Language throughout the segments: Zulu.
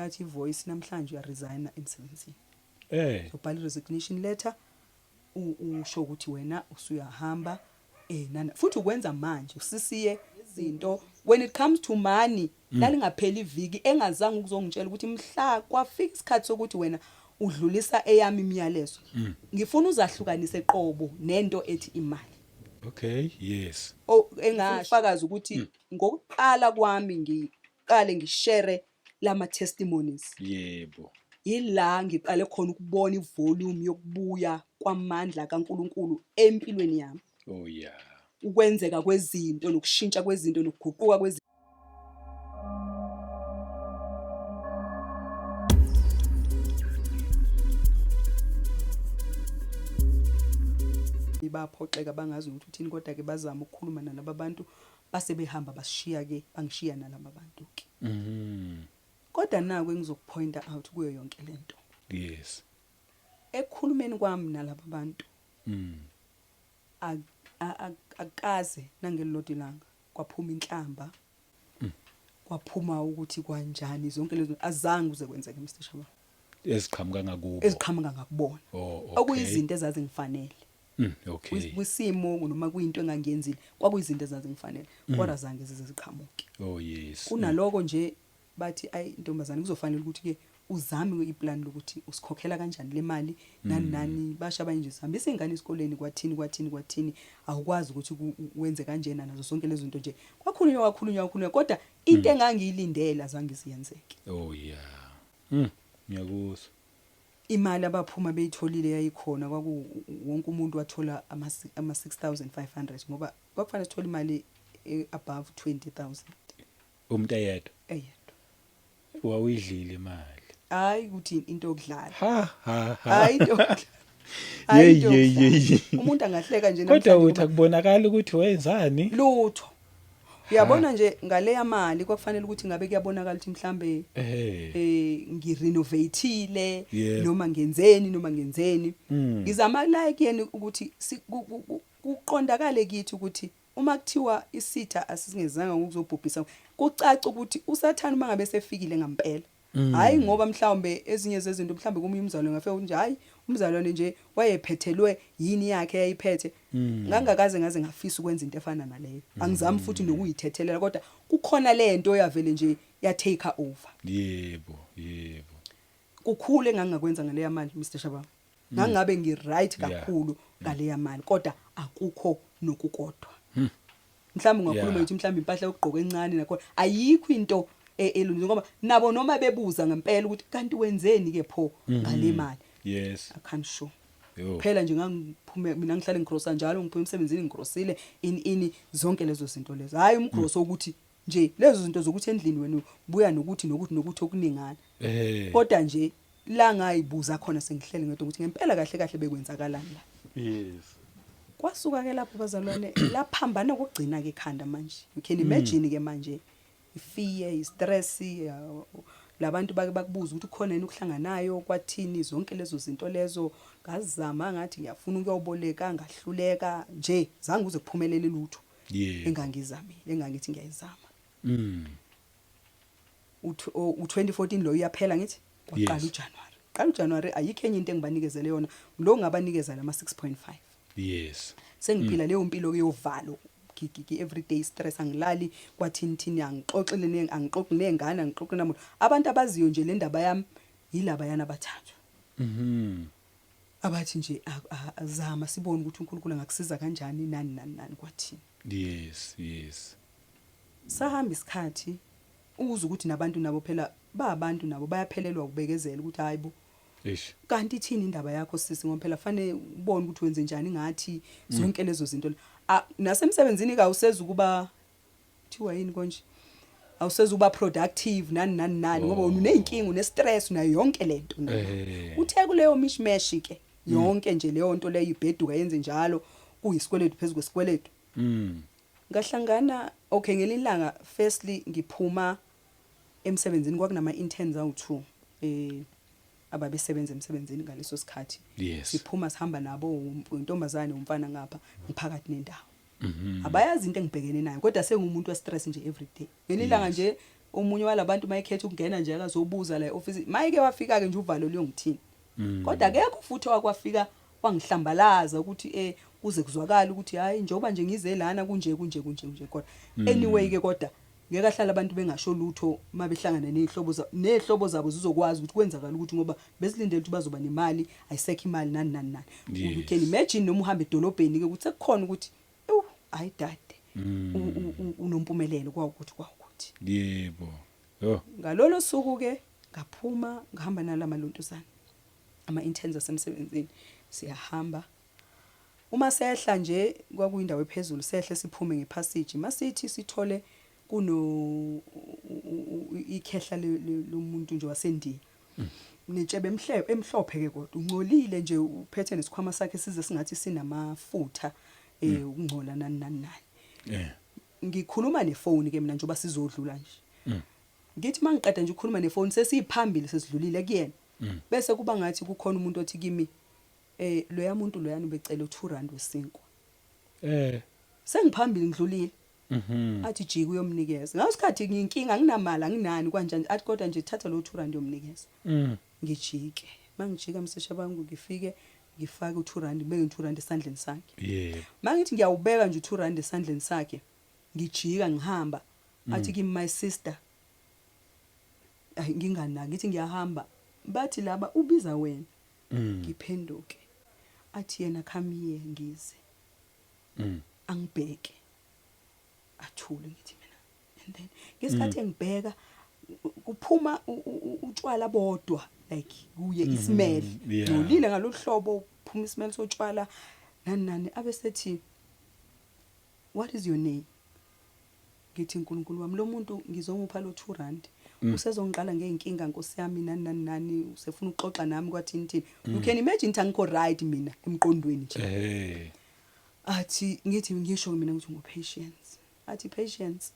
yathi ivoice namhlanje uyaresign emsebenzini ubhala resignation letter usho ukuthi wena usuyahamba nana futhi ukwenza manje usisiye izinto when it comes to money lalingapheli iviki engazange ukuzongitshela ukuthi mhla kwafika isikhathi sokuthi wena udlulisa eyami imiyalezo ngifuna uzahlukanise eqobo nento ethi imali. Okay, yes. Engafakaza ukuthi ngokuqala kwami ngiqale ngishare lama testimonies. Yebo. Ila ngiqale khona ukubona ivolume yokubuya kwamandla kaNkuluNkulu empilweni yami. Oh yeah. Ukwenzeka kwezinto nokushintsha kwezinto nokuguquka kwezinto. Baphoxeka bangazi ukuthi uthini kodwa ke bazama ukukhuluma nalabo bantu base behamba bashiya ke bangishiya nalabo bantu ke. Kodwa naku engizokupointa out kuyo yonke lento. Yes. Ekukhulumeni kwami nalabo bantu. Akaze nangelilodi langa kwaphuma inhlamba. Kwaphuma ukuthi kanjani zonke lezo azange uze kwenzeke Mr. Shaba. Eziqhamuka ngakubo. Eziqhamuka ngakubona. Okuyizinto ezazingifanele. Okay. Wisimo noma kuyinto engangiyenzile kwakuyizinto ezazingifanele kodwa zange ziziqhamuke. Oh yes. Kunaloko nje bathi ay intombazane kuzofanele ukuthi ke uzame iplan lokuthi usikhokhela kanjani le mali nani basha abanje sihambisa ingane esikoleni kwathini awukwazi ukuthi wenze kanjena nazo zonke lezo zinto nje kwakhulunywa kodwa into engangiyilindela zange ziyenzeke. Oh yeah. Ngiyakuzwa. Imali abaphuma beyitholile yayikhona wonke umuntu wathola ama 6500 ngoba kwakufanele sithola imali above 20000 umuntu eyedwa wawidlile imali hayi ukuthi into yokudlala hayi hayi umuntu angahleka nje namhlanje kodwa uthi akubonakala ukuthi wenzani lutho uyabona nje ngale yamali kwakufanele ukuthi ngabe kuyabonakala ukuthi mhlambe ngirenovateile noma ngenzeni ngizama like yena ukuthi kuqondakale kithi ukuthi uma kuthiwa isitha asisingezanga ngokuzobhubhisa kucaca ukuthi usathana mangabe sefikile ngempela hayi ngoba mhlawumbe ezinye zezinto mhlawumbe kumunye umzalo ngafeka nje hayi umzalwane nje wayephethelwe yini yakhe yayiphethe ngangakaze ngaze ngafisa ukwenza into efana naleyo angizami futhi nokuyithethelela kodwa kukhona lento yavele nje ya take over. Yebo kukhule ngangakwenza ngale yamali Mr. Shaba ngangabe ngiright kakhulu ngale yamali kodwa akukho nokukodwa mhlawumbe ungakhuluma ukuthi mhlawumbe impahla yokugqoka encane nakho ayikho into elungu ngoba nabo noma bebuza ngempela ukuthi kanti wenzeni ke pho ngale mali. Yes, I can't show phela nje ngangiphume mina ngihlale ngigrosa njalo ngiphuma emsebenzini ngigrosile ini zonke lezo zinto lezo hayi umgroso ukuthi nje lezo zinto zokuthi endlini wena buya nokuthi okuningana kodwa nje la ngayibuza khona sengihlele ngedwa ukuthi ngempela kahle bekwenzakalani la. Yes. Kwasuka ke lapho bazalwane laphambana ukugcina ke ekhanda manje you can imagine ke manje ifear istress labantu bake bakubuza ukuthi khona yini ukuhlanganayo kwathini zonke lezo zinto lezo ngazama ngathi ngiyafuna ukuyoboleka ngahluleka nje zange uze kuphumelele lutho engangizamile engangithi ngiyayizama u2014 lo uyaphela ngithi kwaqala uJanuary qala uJanuary ayikho enye into engibanikezele yona lo ngabanikeza lama 6.5 yes sengiphila leyo mpilo yovalo everyday stress angilali kwathini angixoxi nengane angixoxi namuntu abantu abaziyo nje le ndaba yami yilaba yana abathathu abathi nje azama sibone ukuthi uNkulunkulu angakusiza kanjani nani kwathini. Yes sahamba isikhathi uza ukuthi nabantu nabo phela abantu nabo bayaphelelwa ukubekezela ukuthi hayibo kanti ithini indaba yakho sisi ngoba phela fanele ubone ukuthi wenze njani ngathi zonke lezo zinto nasemsebenzini ka useza ukuba thiwa yini konje awuseza uba productive nani ngoba unenkingi unestress unayo yonke lento uthe kuleyo mishmesh ke yonke nje leyo nto leyo ibheduka yenze njalo kuyisikweletu phezulu kwesikweletu ngahlangana okay ngelilanga firstly ngiphuma emsebenzini kwakunama interns awu2 ababesebenza emsebenzini ngaleso sikhathi siphuma sihamba nabo intombazane umfana ngapha ngiphakathi nendawo abayazi into engibhekene nayo kodwa sengumuntu we stress nje everyday ngelilanga nje omunye walabantu mayekhetha ukungena nje akazobuza la office mayike wafika ke nje uvalo liyongithini kodwa akekho futhi wakwafika wangihlambalaza ukuthi kuze kuzwakala ukuthi hayi njengoba nje ngize lana kunje kodwa anyway ke kodwa ngeke ahlala abantu bengasho lutho mabehlangana nezihlobo zabo zizokwazi ukuthi kwenzakala ukuthi ngoba besilindele ukuthi bazoba nemali ayisekho imali nani you can imagine noma uhamba edolobheni ke ukuthi sekukhona ukuthi hayi dade unompumelelo kwawukuthi yebo yo ngalolo suku ke ngaphuma ngihamba nalamaluntusana ama-interns asemsebenzini siyahamba uma sehla nje kwakuyindawo ephezulu sehle siphume ngepassage masithi sithole kuno ikhehla lomuntu nje waseNdiya netshebe emhlophe ke kodwa ungcolile nje uphethe nesikhwama sakhe size singathi sinamafutha ukungcola nani ngikhuluma nefoni ke mina njengoba sizodlula nje ngithi mangiqeda nje ukukhuluma nefoni sesiphambili sesidlulile kuyena bese kuba ngathi kukhona umuntu othi kimi loya muntu loyana ubecela u2 wesinkwa sengiphambili ngidlulile athi jiki uyomnikeza ngasikhathi nginkinga anginamali anginani kanjani athi kodwa nje thatha lo 2 yomnikeza ngijike mangijika msesha bangu ngifike ngifake u2 ngibeke u2 esandleni sakhe mangithi ngiyawubeka nje u2 esandleni sakhe ngijika ngihamba athi kimi my sister ngingana ngithi ngiyahamba bathi laba ubiza wena ngiphenduke athi yena come here ngize angibheke athule ngithi mina and then ngesikhathi engibheka kuphuma utshwala bodwa like kuye ismell nolile ngalokuhlobo kuphuma ismell sotshwala nani abesethi what is your name ngithi uNkulunkulu wami lo muntu ngizomupha lo 2 usezongiqala ngeenkinga Nkosi yami nani usefuna ukuxoxa nami kwathini you can imagine ukuthi angikho right mina emqondweni nje athi ngithi ngisho mina ukuthi ngopatience athi patience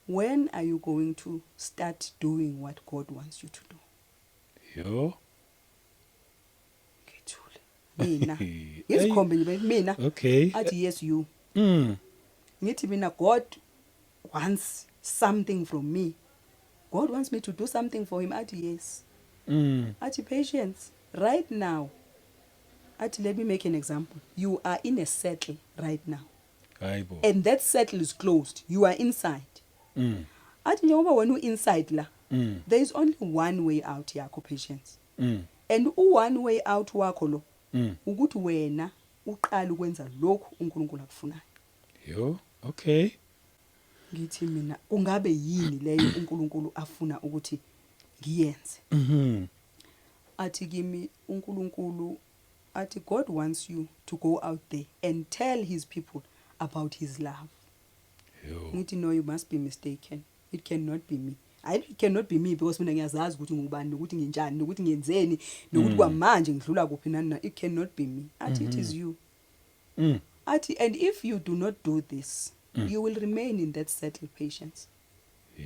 when are you going to start doing what God wants you to do yo ngithule mina isikhombe nje mina okay athi yes you ngithi mina God wants something from me God wants me to do something for him athi yes athi patience right now athi let me make an example you are in a settle right now hayibo and that settle is closed you are inside athi njengoba wena inside la there is only one way out yakho patience and one way out wakho lo ukuthi wena uqala ukwenza lokhu uNkulunkulu akufunayo yo okay ngithi mina kungabe yini leyo uNkulunkulu afuna ukuthi ngiyenze athi kimi uNkulunkulu athi God wants you to go out there and tell his people about his love ngithi no you must be mistaken it cannot be me it cannot be me because mina ngiyazazi ukuthi ngubani ukuthi nginjani ukuthi ngiyenzeni nokuthi kwamanje ngidlula kuphi nani it cannot be me athi it is you athi and if you do not do this you will remain in that settle patience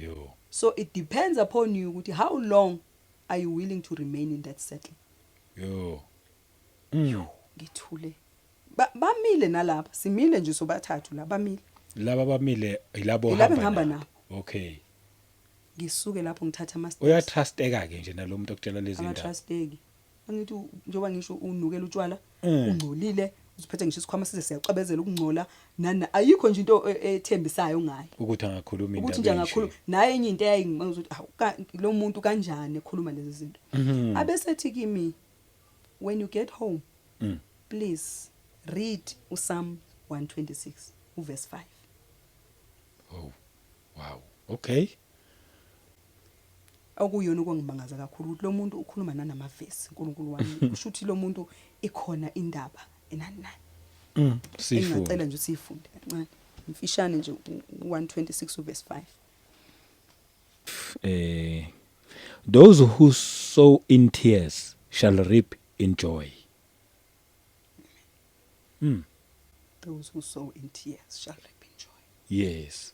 yo so it depends upon you ukuthi how long are you willing to remain in that settle yo ngithule bamile nalapha simile nje sobathathu la bamile laba bamile ilabo ngihamba nabo okay ngisuke lapho ngithatha ama steps uyatrusteka ke nje nalomuntu okutshela lezi zinto trusteki angithi njoba ngisho unukela utshwala ungcolile uziphethe ngisho isikhwama size siyacabezela ukungcola nani ayikho nje into ethembisayo ngayo ukuthi angakhuluma indaba ukuthi nje angakhuluma naye enye into eyayingimaza ukuthi lo muntu kanjani ekhuluma lezi zinto abesethi kimi when you get home please read uPsalm 126 uverse 5 oh wow okay okuyona okwangimangaza kakhulu ukuthi lo muntu ukhuluma nanamavesi uNkulunkulu wami kusho ukuthi lo muntu ikhona indaba enani sifunde ngicela nje sifunde kancane imfishane nje 126 uverse 5 those who sow in tears shall reap in joy those who sow in tears shall reap in joy yes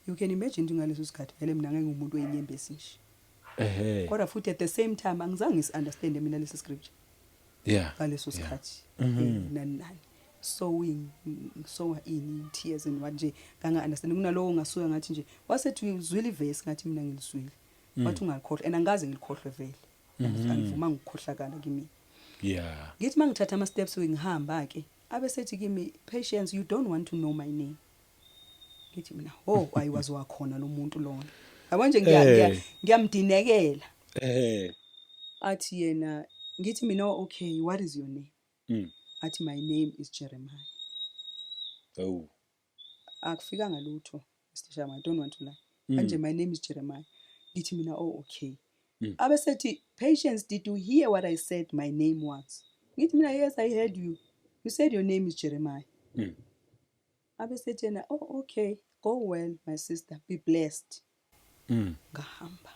you can imagine ngaleso sikhathi vele mina ngeke umuntu oyinyembezi nje kodwa futhi at the same time angizange ngisi-understand mina lesi scripture yeah ngaleso sikhathi nani sowa in tears and manje nganga understand kunalowo ngasuka ngathi nje wasethi uzwile ivesi ngathi mina ngilizwile wathi ungalikhohlwa and angaze ngilikhohlwe vele angivuma ngikhohlakala kimi Yeah. ngithi mangithatha ama steps ngihamba ke abesethi kimi Patience you don't want to know my name ngithi mina ayiwazi wakhona lo muntu lona yabo nje ngiyamdinekela athi yena ngithi mina okay what is your name athi my name is Jeremiah akufika ngalutho Mr. Shama I don't want to lie manje my name is Jeremiah ngithi mina okay abesethi Patience did you hear what I said my name was ngithi mina yes I heard you said your name is Jeremiah abesethi yena okay go well my sister be blessed ngahamba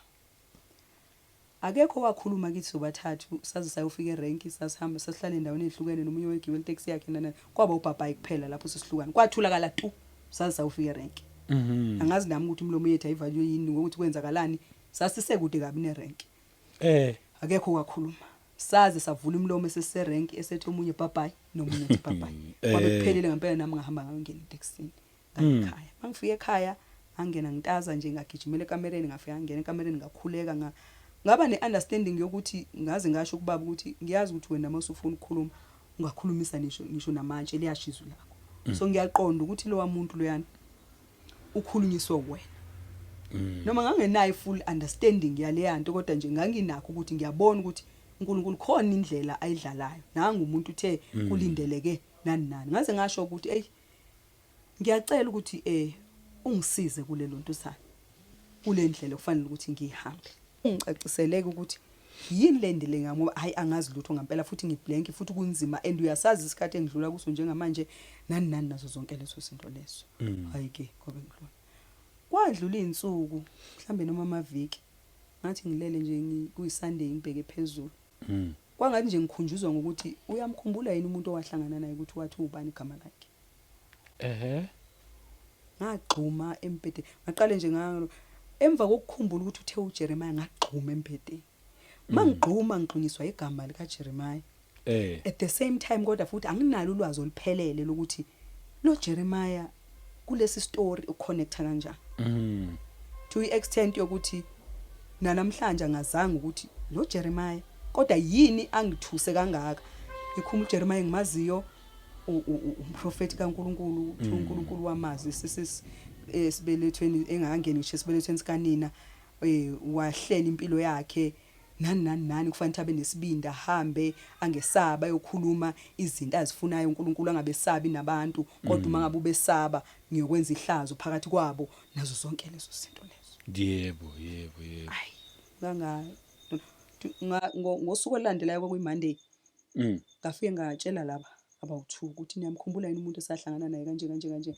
akekho wakhuluma kithi sobathathu saze sayofika erank sasihamba sasihlala endaweni ehlukene nomunye wegibeli taxi yakhe nana kwaba ubhabhayi kuphela lapho sesihlukana kwathulakala tu saze sayofika erank angazi nami ukuthi umlomo yethu ayivalue yini ukuthi kwenzakalani sasisekude kabi nerank akekho wakhuluma saze savula umlomo esesiserank esethi omunye bhabhayi nomunye uthi bhabhayi kwabe kuphelile ngempela nami ngahamba ngangena etaxini ekhaya mangifika ekhaya angena ngitaza nje ngagijimela ekamereni ngafika ngena ekamereni ngakhuleka ngaba neunderstanding yokuthi ngaze ngasho kubaba ukuthi ngiyazi ukuthi wena mase ufuna ukukhuluma ungakhulumisa ngisho namanje liyashizo lakho so ngiyaqonda ukuthi lo wamuntu loyana ukhulunyiswa wena noma ngangenayo full understanding yaleyanto kodwa nje nganginakho ukuthi ngiyabona ukuthi uNkulunkulu khona indlela ayidlalayo nanga umuntu uthe kulindeleke nani ngaze ngasho ukuthi ngiyacela ukuthi ungisize kulelo nto sami kule ndlela kufanele ukuthi ngihambe ungicaciseleke ukuthi yini lendele ngami ngoba hayi angazi lutho ngempela futhi ngiblank futhi kunzima and uyasazi isikhathi engidlula kuso njengamanje nani nazo zonke lezo zinto lezo hayi ke ngoba ngidlula kwadlula izinsuku mhlambe noma amaviki ngathi ngilele nje kuyisunday ngibheke phezulu kwangathi nje ngikhunjuzwa ngokuthi uyamkhumbula yini umuntu owahlangana naye ukuthi wathi ubani igama lakhe ngagxuma empedeni ngaqale nje ngalo emva kokukhumbula ukuthi uthe uJeremiah ngagxuma empedeni mangigxuma ngiqiniswa igama lika Jeremiah at the same time kodwa futhi anginalo ulwazi oluphelele lokuthi lo Jeremiah kulesi story uconnecta kanjani to the extent yokuthi namhlanje angazange ukuthi lo Jeremiah kodwa yini angithuse kangaka ikhumula Jeremiah ngimaziyo umprofeti kaNkuluNkulu uNkulunkulu wamazi sibelethweni engangeni ngisho sibelethweni sikanina wahlela impilo yakhe nani kufanele abe nesibindi ahambe angesaba yokhuluma izinto azifunayo uNkulunkulu angabesabi nabantu kodwa uma ngabe ubesaba ngiyokwenza ihlazo phakathi kwabo nazo zonke lezo zinto lezo yebo hayi ngosuku olandelayo kwakuyiMonday ngafike ngatshela laba abawu2 ukuthi niyamkhumbula yini umuntu esahlangana naye kanje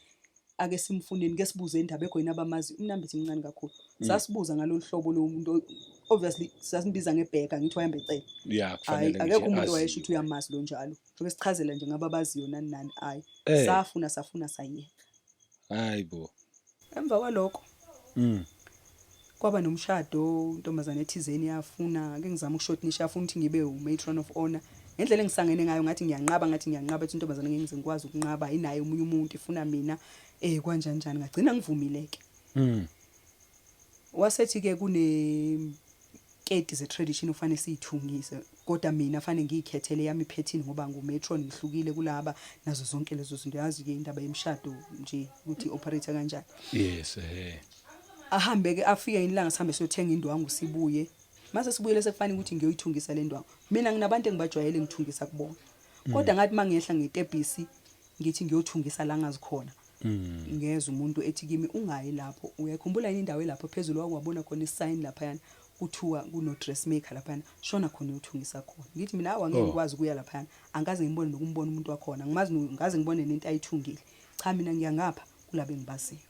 ake simfuneni ke sibuze indaba ekho yini abamazi umnambithi mncane kakhulu sasibuza ngalolu hlobo lo muntu obviously sasimbiza ngebheka ngithi wayamba ecela kufanele akekho umuntu wayesho ukuthi uyamazi lo njalo njengoba sichazela nje ngababaziyo nani safuna sayiyeka hayibo emva kwalokho kwaba nomshado intombazane ethizeni yafuna ake ngizama ukushotnisha yafuna ukuthi ngibe umatron of honor ngendlela engisangene ngayo ngathi ngiyanqaba ethi intombazane ngeke ngikwazi ukunqaba inaye umunye umuntu ifuna mina kanjani ngagcina ngivumileke wasethi ke kune kedi ze tradition ufanele siyithungise kodwa mina fanele ngiyikhethele yami iphethini ngoba ngumatron ngihlukile kulaba nazo zonke lezo zinto yazi ke indaba yemshado nje ukuthi operate kanjani yes ahambe ke afike inilanga sihambe siyothenga indwangu sibuye mase sibuyele sekufanele ukuthi ngiyoyithungisa le ndwangu mina nginabantu engibajwayele ngithungisa kubona kodwa ngathi mangehla ngetebhisi ngithi ngiyothungisa la ngazikhona ngeze umuntu ethi kimi ungayi lapho uyakhumbula yini indawo lapho phezulu wakwabona khona isign lapha yana kuthiwa kuno dressmaker lapha yana shona khona uyothungisa khona ngithi mina awangeke ngikwazi ukuya lapha yana angaze ngibone nokumbona umuntu wakhona ngimazi ngaze ngibone nento ayithungile cha mina ngiyangapha kulabe ngibaziyo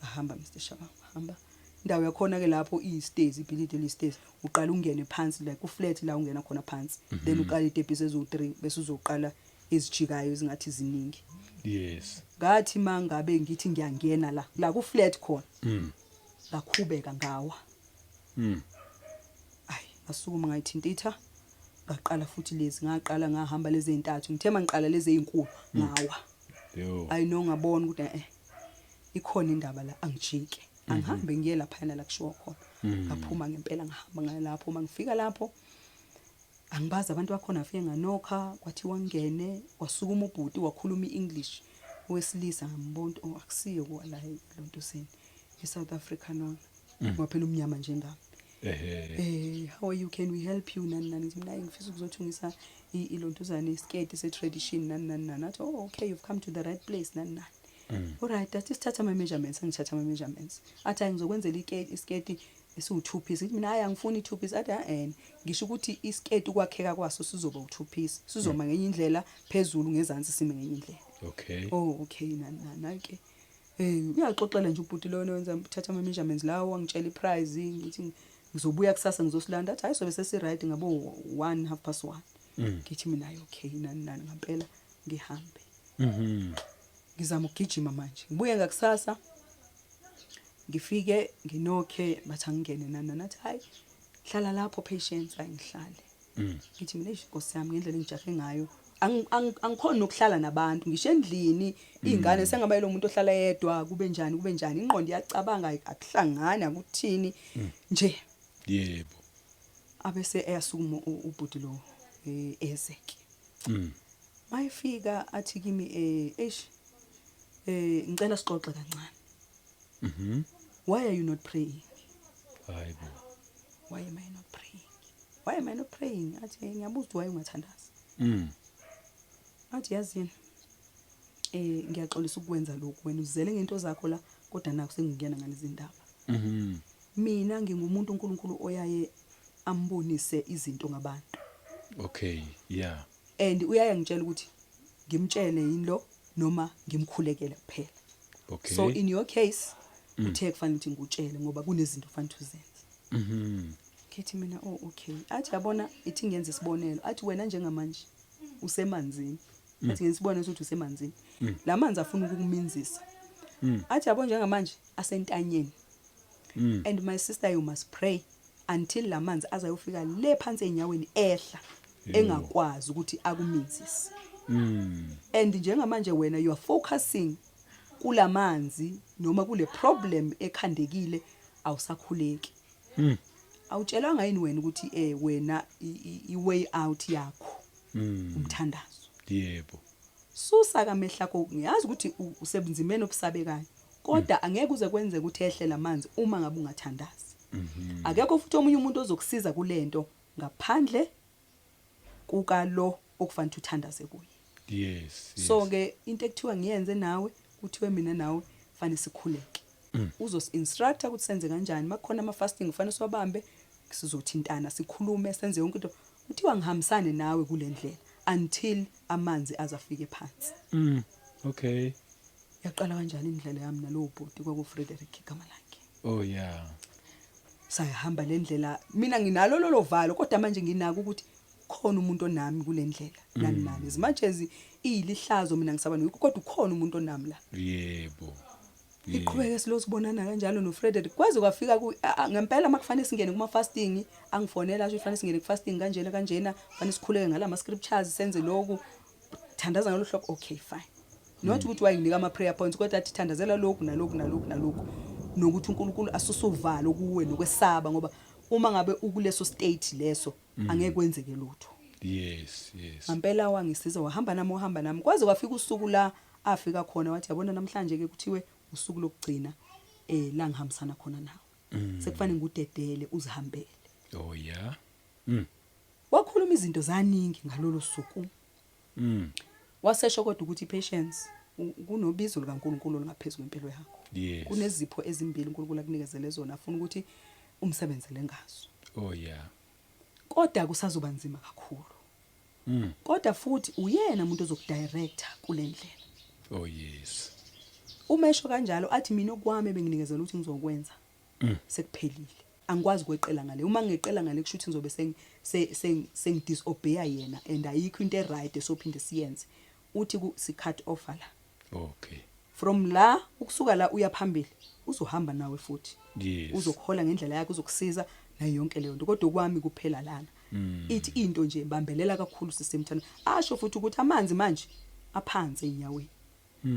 ahamba Mr. Shaba hamba indawo yakhona ke lapho i-stairs ibhilidi eli-stairs uqala ungene phansi like uflat la ungena khona phansi then uqala itebhisi ezo3 bese uzoqala ezijikayo ezingathi ziningi yes ngathi mangabe ngithi ngiyangena la ku flat khona ngakhubeka ngawa asukuma ngayithintitha ngaqala futhi lezi ngaqala ngahamba lezi ezintathu ngithema ngiqala lezi ezinkulu ngawa Yo. ayino ngabona ukuthi ikhona indaba la angijike angihambe ngiye lapha la kushiwo khona ngaphuma ngempela ngihamba ngalapho mangifika lapho angibaza abantu bakhona afike nganokha kwathiwa ngene wasukuma ubhuti wakhuluma iEnglish wesilisa ngambona akusiyo kwala eLontosini eSouth Africa nona ngoba umnyama njengami how are you, can we help you nani ngithi mina ngifisa ukuzothungisa iLontosana iskate se-tradition nani athi okay, you've come to the right place nani alright, that is thatha ama measurements ngithatha ama measurements athi ngizokwenzela iskate esiwu2 piece ngithi mina hayi angifuni i2 piece athi ngisho ukuthi iskate ukwakheka kwaso sizoba u2 piece sizoma ngenye indlela phezulu ngezansi sime ngenye indlela okay nani ke uyaxoxela nje ubhuti lo wenza thatha ama measurements lawo wangitshela iprice ngithi ngizobuya kusasa ngizosilanda athi hayi sobe sesi right ngabo 1:30 ngithi mina okay nani ngempela ngihambe ngizama ukugijima manje ngibuye ngakusasa ngifike nginokhe bathi angingene nani nathi hayi hlala lapho patience ayingihlale ngithi mina inkosi yami ngendlela engijahe ngayo angikhona ukuhlala nabantu ngisho endlini izingane sengabayelo umuntu ohlala yedwa kube njani ingqondo iyacabanga akuhlangana akuthini nje yebo abese eyasukuma ubhuti lo ezeke mayifika athi kimi ngicela sixoxe kancane why are you not praying hayibo why am I not praying athi ngiyabuza ukuthi why ungathandazi athi yazini ngiyaxolisa ukwenza lokhu wena uzele ngento zakho la kodwa nakho sengingena ngalezi ndaba mina ngingumuntu uNkulunkulu oyaye ambonise izinto ngabantu okay yeah and uyaye ngitshela ukuthi ngimtshele yini lo noma ngimkhulekele kuphela okay so in your case uthe kufanele ukuthi ngutshele ngoba kunezinto kufanele uzenze ngithi mina okay athi yabona ithi ngenze isibonelo athi wena njengamanje usemanzini athi ngenze isibonelo ukuthi usemanzini lamanzi afuna ukukuminzisa athi yabona njengamanje asentanyeni and my sister, you must pray until lamanzi azayofika le phansi enyaweni ehla engakwazi ukuthi akuminzise and njengamanje wena you are focusing kulamanzi noma kule problem ekhandekile awusakhuleki awutshelanga yini wena ukuthi wena i-way out yakho umthandazo yebo susa kamehla ko ngiyazi ukuthi usebenzimeni obusabekayo kodwa angeke uze kwenze ukuthi ehle lamanzi uma ngabe ungathandazi akekho futhi omunye umuntu ozokusiza kulento ngaphandle kukalo okufanele uthandaze kuye yes so ke into ekuthiwa ngiyenze nawe kuthiwe mina nawe fanele sikhuleke uzosi-instructor ukuthi senze kanjani makukhona ama-fasting kufanele siwabambe sizothintana sikhulume senze yonke into kuthiwa ngihambisane nawe kule ndlela until amanzi azafike phansi okay yaqala kanjani indlela yami nalowo bhuti kwakuFrederick igama lakhe oh yeah sayahamba le ndlela mina nginalo lolo valo kodwa manje nginako ukuthi khona umuntu onami kule ndlela nani izimanje ilihlazo mina ngisaba nokho kodwa ukhona umuntu onami la yebo iqhubeke silosibonana kanjalo noFrederick kwaze kwafika ngempela makufanele singene kuma fasting angifonela asho kufanele singene ku fasting kanjena kufanele sikhuleke ngala ma scriptures senze lokhu thandaza ngalo hlobo okay fine not ukuthi wayinika ama prayer points kodwa athi thandazela lokhu nalokhu nokuthi uNkulunkulu asusuvalo kuwe nokwesaba ngoba uma ngabe ukuleso state leso angeke kwenzeke lutho yes ngempela wangisiza wahamba nami kwaze kwafika usuku la afika khona wathi yabona namhlanje ke kuthiwe usuku lokugcina la ngihambisana khona nawe sekufanele ngudedele uzihambele oh yeah wakhuluma izinto zaningi ngalolu suku wasesho kodwa ukuthi patience kunobizo likaNkulunkulu ngaphezulu kwempilo yakho kunezipho ezimbili uNkulunkulu akunikezele zona afuna ukuthi umsebenzele ngazo oh yeah kodwa kusazoba nzima kakhulu kodwa futhi uyena umuntu ozokudirector kule ndlela oh yes umesho kanjalo athi mina okwami benginikezela ukuthi ngizokwenza sekuphelile angikwazi ukweqela ngale uma ngeqela ngale kusho ukuthi ngizobe sengidisobey yena and ayikho into eright esophinde siyenze uthi si cut off la okay from la ukusuka la uya phambili uzohamba nawe futhi yes uzokhola ngendlela yakhe uzokusiza nayo yonke leyo nto kodwa kwami kuphela lana ithi into nje bambelela kakhulu system thana asho futhi ukuthi amanzi manje aphansi enyaweni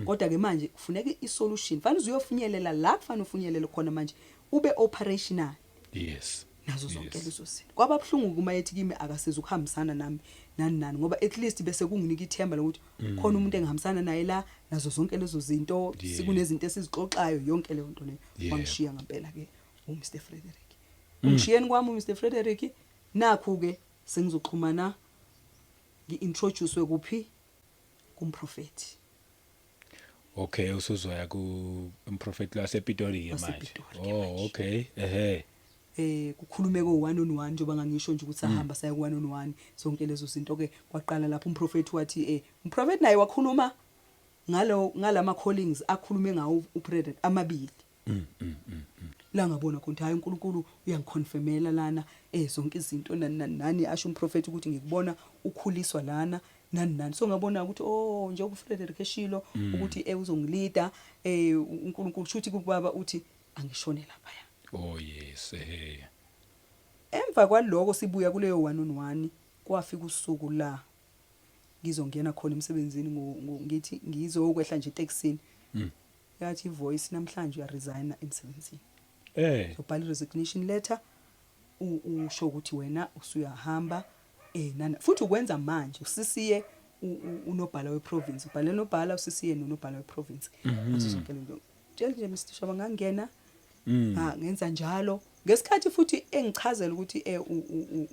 kodwa ke manje kufuneka isolution fanele uzofinyelela la kufanele ufinyelela khona manje ube operational yes nazo zonke lezo zinto kwababhlungu kuma ethi kimi akasiza ukuhambisana nami nani ngoba at least bese kunginika ithemba lokuthi khona umuntu engihambisana naye la nazo zonke lezo zinto sikunezinto esizixoxayo yonke leyo nto leyo wangishiya ngempela ke uMr Frederick ungishiyeni kwami uMr Frederick nakho ke sengizoxhumana ngi-introduce kuphi kumprofeti. Okay usuzoya ku umprofeti lasePitori ke manje. Oh okay Kukhulume ko 1-on-1 njoba ngangisho nje ukuthi ahamba saya ku 1-on-1 zonke lezo zinto ke kwaqala lapho umprofeti wathi umprofeti naye wakhuluma ngalama callings akhulume ngawo uPredicate amabili. La ngabona khona hayi uNkulunkulu uyangiconfirmela lana zonke izinto nani asho umprofeti ukuthi ngikubona ukhuliswa lana nani so ngabona ukuthi nje uFrederick eshilo ukuthi uzongilida uNkulunkulu shuthi kubaba uthi angishone lapha ya. Oh yes Emva kwaloko sibuya kuleyo 1-on-1 kwafika usuku la ngizongena khona emsebenzini ngithi ngizokwehla nje eTexini yathi ivoice namhlanje uyaresign emsebenzini sobhala resignation letter usho ukuthi wena usuyahamba nana futhi ukwenza manje usisiye unobhala weprovince ubhale nobhala usisiye nonobhala weprovince zonke lento nje Mr Shaba ngangena ngenza njalo ngesikhathi futhi engichazela ukuthi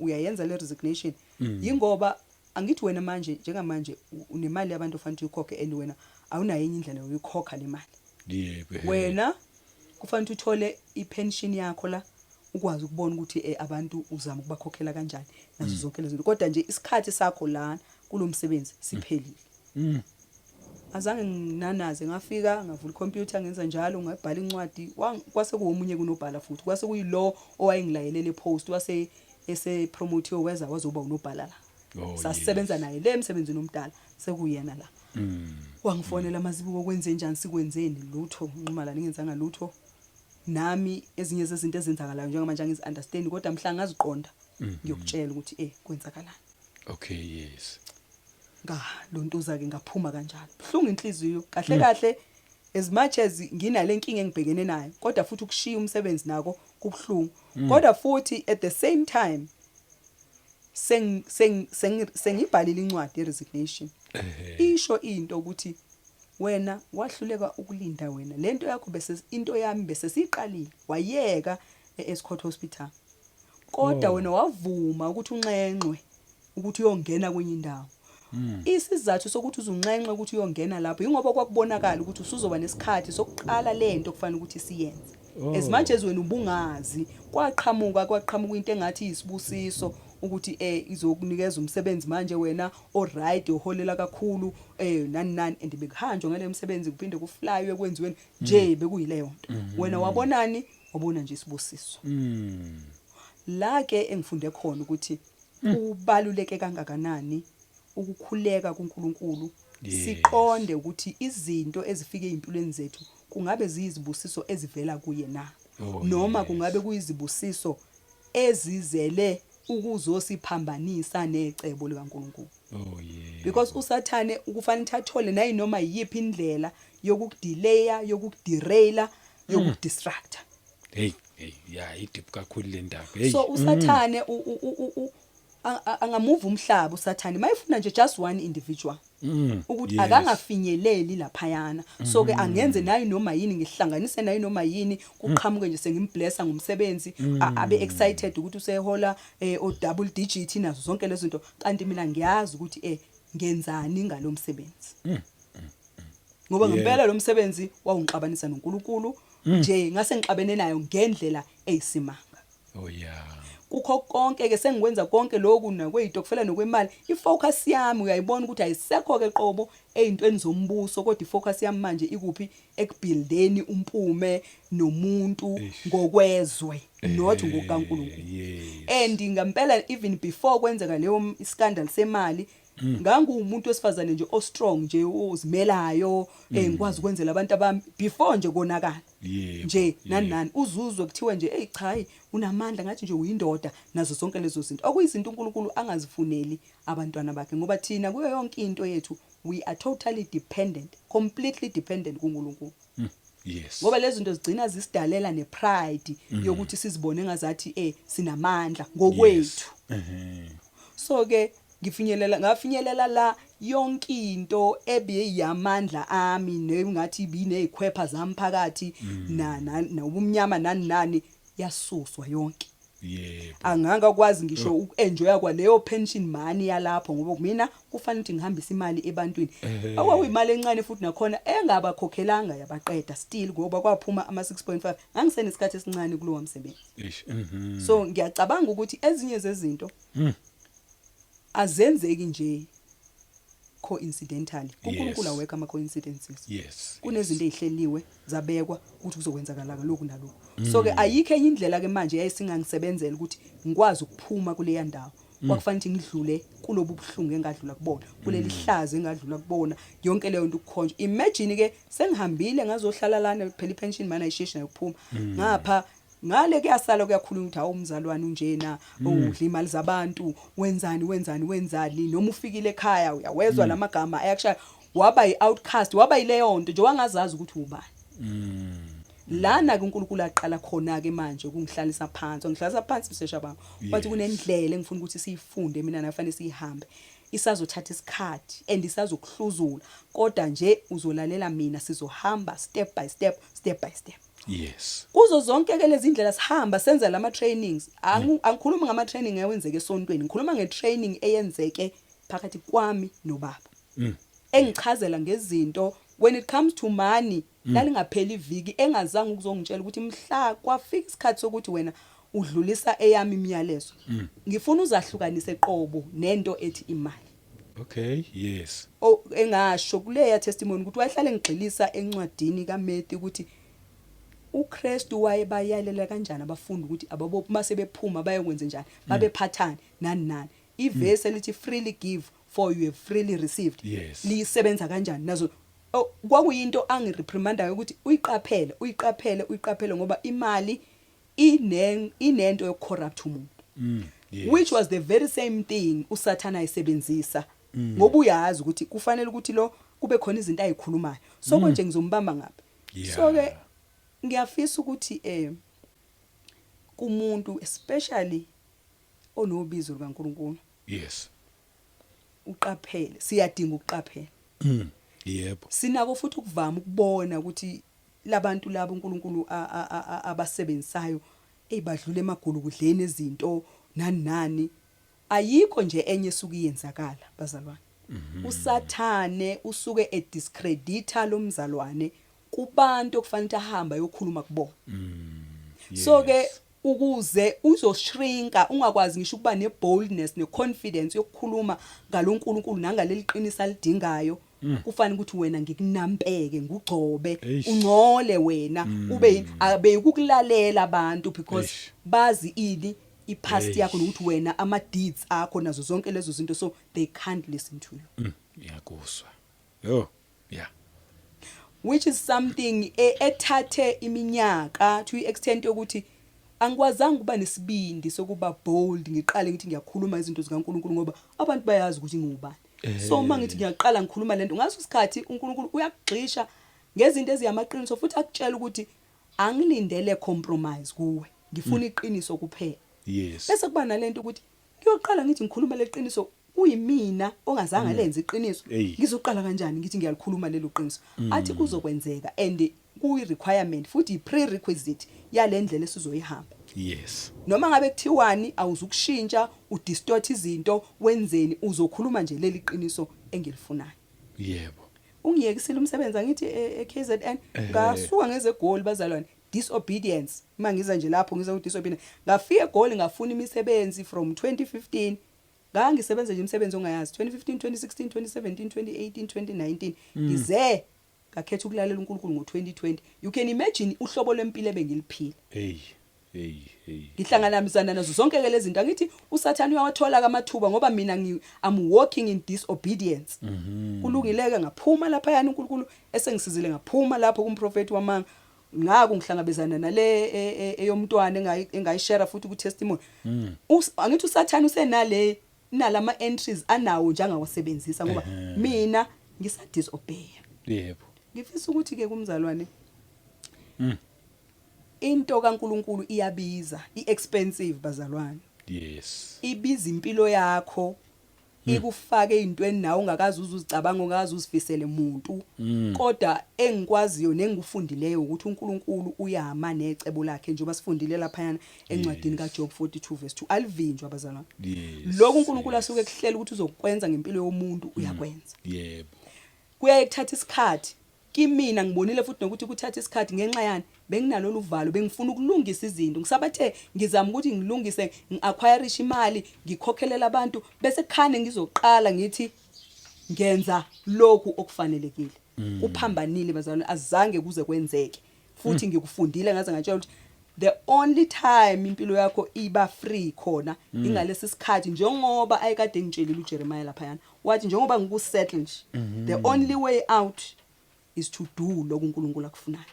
uyayenza le resignation yingoba angithi wena manje njengamanje unemali yabantu ofanele uyikhokhe and wena awunayo enye indlela yokuyikhokha le mali wena kufanele uthole ipension yakho la ukwazi ukubona ukuthi abantu uzama ukubakhokhela kanjani nazo zonke lezi zinto kodwa nje isikhathi sakho la kulomsebenzi siphelile azange nginanaze ngafika ngavula icomputer ngenza njalo ngabhala incwadi kwase kuomunye kunobhala futhi kwase kuyilo owayenglayelele post wase promote weza wazoba unobhala la sasebenza naye le emsebenzini omdala sekuyena la wangifonela mazibuko kwenze njani sikwenzeni lutho nqumala ngenzanga lutho nami ezinye zezinto ezenzakalayo njengamanje angizi understand kodwa mhla ngaziqonda ngiyokutshela ukuthi kwenzakalani. Okay yes lontuza ke ngaphuma kanjalo buhlungu inhliziyo kahle as much as nginale nkinga engibhekene nayo kodwa futhi ukushiya umsebenzi nako kubhlungu kodwa futhi at the same time sengibhalile incwadi resignation isho into ukuthi wena wahluleka ukulinda wena lento yakho bese into yami bese siqalile wayeka eScott Hospital kodwa wena wavuma ukuthi unxenxwe ukuthi uyongena kwenye indawo isizathu sokuthi uzunxenxe ukuthi uyongena lapho ingoba kwakubonakala ukuthi usuzoba nesikhathi sokuqala lento kufanele ukuthi siyenze as much as wena ubungazi kwaqhamuka into engathi isibusiso ukuthi izokunikeza umsebenzi manje wena alright uholela kakhulu nani and bekuhanjwa ngale umsebenzi kuphinde kuflywe kwenziweni nje bekuyileyo nto wena wabonani wabona nje isibusiso la ke engifunde khona ukuthi ubaluleke kangakanani ukukhuleka kuNkulunkulu siqonde ukuthi izinto ezifike empilweni zethu kungabe ziyizibusiso ezivela kuye na noma kungabe kuyizibusiso ezizele ukuzosiphambanisa necebo likaNkulunkulu because usathane ukufanele thathole nayi noma yipi indlela yokukudelaya yokukuderaila yokudistracta idip kakhulu le ndaba so usathane angamove umhlaba usathane mayifuna nje just one individual ukuthi akangafinyeleli laphayana so ke angenze nayi noma yini ngihlanganise nayi noma yini kuqhamuke nje sengimblessa ngomsebenzi abe excited ukuthi usehola o double digit nazo zonke lezi zinto kanti mina ngiyazi ukuthi ngenzani ngalomsebenzi ngoba ngempela lo msebenzi wawungixabanisa noNkulunkulu nje ngase ngixabene nayo ngendlela eyisimanga kukho konke ke sengikwenza konke lokhu nakweyito kufela nokwemali ifocus yami uyayibona ukuthi ayisekho ke qobo ezintweni zombuso kodwa ifocus yami manje ikuphi ekubuildeni umpume nomuntu ngokwezwe not ngokaNkulunkulu and ngempela even before kwenzeka leyo scandal semali ngangumuntu wesifazane nje o strong nje ozimelayo ngikwazi ukwenzela abantu abami before nje konakala nje nani uzuzwe kuthiwa nje hey cha unamandla ngathi nje uyindoda nazo zonke lezo zinto okuyizinto uNkulunkulu angazifuneli abantwana bakhe ngoba thina kuyo yonke into yethu we are totally dependent, completely dependent kuNkulunkulu. Yes. Ngoba lezi zinto zigcina zisidalela nepride yokuthi sizibone ngazathi sinamandla ngokwethu. So ke ngafinyelela la yonke into ebeyamandla ami nengathi binezikhwepha zami phakathi na ubumnyama nani yasuswa yonke. Yebo. Angangakwazi ngisho ukuenjoya kwaleyo pension money yalapho ngoba mina kufanele ukuthi ngihambise imali ebantwini. Awuyimali encane futhi nakhona engabakhokhelanga yabaqeda still ngoba kwaphuma ama 6.5 ngangisenesikhathi esincane kulowa msebenzi. So ngiyacabanga ukuthi ezinye zezinto azenzeki nje coincidentally. uNkulunkulu aweka ama coincidences. Yes. Kunezinto ezihleliwe zabekwa ukuthi kuzokwenzakala lokhu nalokho. So ke ayikho enye indlela ke manje yayisingangisebenzela ukuthi ngikwazi ukuphuma kule ndawo. Kwakufanele ukuthi ngidlule kulobu buhlungu engadlula kubona, kuleli hlazo engadlula kubona, yonke leyo nto ukukhonja. Imagine ke sengihambile ngazohlala lana phela ipension money ayisheshi nayokuphuma. Ngapha ngale kuyasala kuyakhuluma ukuthi hawo umzalwane unjena udla imali zabantu wenzani noma ufikile ekhaya uyawezwa lamagama ayakushaya waba yi-outcast waba yileyo nto nje wangazazi ukuthi ubani. Lana ke uNkulunkulu aqala khona ke manje ukungihlalisa phansi msesha bami bathi kunendlela engifuna ukuthi siyifunde mina nafanele siyihambe isazothatha isikhathi and isazokuhluzula kodwa nje uzolalela mina sizohamba step by step. Yes. Kuzo zonke ke lezi indlela sihamba senza lama trainings. Angikhuluma ngama training ayenzeke esontweni. Ngikhuluma ngetraining eyenzeke phakathi kwami nobaba. Engichazela ngezinto when it comes to money lalingapheli iviki engazange ukuzongitshela ukuthi mhla kwafika isikhathi sokuthi wena udlulisa eyami imiyalezo. Ngifuna uzahlukanise eqobo nento ethi imali. Okay, yes. Engasho kuleya testimony ukuthi wayehlale ngigxilisa encwadini kaMatthew ukuthi uKristu wayebayalela kanjani abafundi ukuthi ababo mase bephuma bayekwenza njani babephathana nani ivesi elithi freely give for you have freely received lisebenza kanjani nazo kwakuyinto angireprimandayo ukuthi uyiqaphele ngoba imali inento yocorrupt umuntu. Which was the very same thing uSathana ayisebenzisa ngoba uyazi ukuthi kufanele ukuthi lo kube khona izinto ayikhulumayo so konje ngizombamba ngapha. So ke ngiyafisa ukuthi kumuntu especially onobizo likaNkulunkulu uqaphele siyadinga ukuqaphela. Yebo. Sinako futhi ukuvama ukubona ukuthi labantu labo uNkulunkulu abasebenzayo ebadlule emagulu kudleni izinto nani ayikho nje enye suku iyenzakala bazalwane. uSathane usuke ediscredita lo mzalwane kubantu okufanele ahamba yokhuluma kubona. So ke ukuze uzoshrinka ungakwazi ngisho ukuba neboldness neconfidence yokukhuluma ngaloNkulunkulu nangaleli qinisa lidingayo kufanele ukuthi wena ngikunampeke ngugcobe ungcole wena ube ukulalela abantu because bazi ipast yakho nokuthi wena ama deeds akho nazo zonke lezo zinto so they can't listen to you. Ngiyakuzwa. Yeah. Which is something ethathe iminyaka to extent yokuthi angikwazanga ukuba nesibindi sokuba bold ngiqale ngithi ngiyakhuluma izinto zikaNkulunkulu ngoba abantu bayazi ukuthi ngubani. So uma ngithi ngiyaqala ngikhuluma lento ngaso isikhathi uNkulunkulu uyakugxisha ngezinto eziyamaqiniso futhi akutshela ukuthi angilindele compromise kuwe ngifuna iqiniso kuphela. Bese kuba nalento ukuthi ngiyoqala ngithi ngikhuluma leqiniso kuyimina ongazange lenze iqiniso ngizoqala kanjani ngithi ngiyalikhuluma lelo qiniso athi kuzokwenzeka and kuyi requirement futhi i prerequisite yalendlela esizoyihamba. Noma ngabe kuthiwani awuzukushintsha udistort izinto wenzeni uzokhuluma nje leli qiniso engilifunayo. Ungiyekisile umsebenzi angithi eKZN ngasuka ngeze goal bazalwane disobedience mangiza nje lapho ngiza ku disobedience ngafika eGoli ngafuna imisebenzi from 2015 ngangisebenza nje imisebenzi ongayazi 2015 2016 2017 2018 2019 ngize ngakhetha ukulalela uNkulunkulu ngo2020. You can imagine uhlobo lwempilo ebengiliphila hey ngihlanganamisana nazo zonke ke lezi zinto angithi usathane uyawathola kamathuba ngoba mina I'm walking in disobedience kulungileke ngaphuma lapha yana uNkulunkulu esengisizile ngaphuma lapho kumprofeti wamanga ngaku ngihlangabezana nale eyomntwana engayishare futhi ku testimony angithi usathane usenale nalama entries anawo nje angawasebenzisa ngoba mina ngisa disobey yebo ngifisa ukuthi ke kumzalwane into kaNkuluNkulu iyabiza iexpensive bazalwane yes ibiza impilo yakho ikufake ezintweni nawe ungakazi uzicabanga ungazi uzifisele umuntu kodwa engikwaziyo nengikufundileyo ukuthi uNkulunkulu uyama necebo lakhe njengoba sifundile lapha yana encwadini kaJob 42:2 alivinjwa abazalwane lokho uNkulunkulu asuke ekuhlela ukuthi uzokwenza ngempilo yomuntu uyakwenza yebo kuyaye kuthatha isikhathi kimina ngibonile futhi nokuthi kuthatha isikhathi ngenxa yani benginalolu uvalo bengifuna ukulungisa izinto ngisabathe ngizama ukuthi ngilungise ngiacquireisha imali ngikhokhelela abantu bese khane ngizoqala ngithi ngenza lokhu okufanelekile kuphambanile bazalwane azange kuze kwenzeke futhi ngikufundile ngaze ngatshela ukuthi the only time impilo yakho iba free khona ingalesi sikhathi njengoba ayekade ngitshelile uJeremiah lapha yana wathi njengoba ngikusettle nje the only way out is to do lokhu uNkulunkulu akufunayo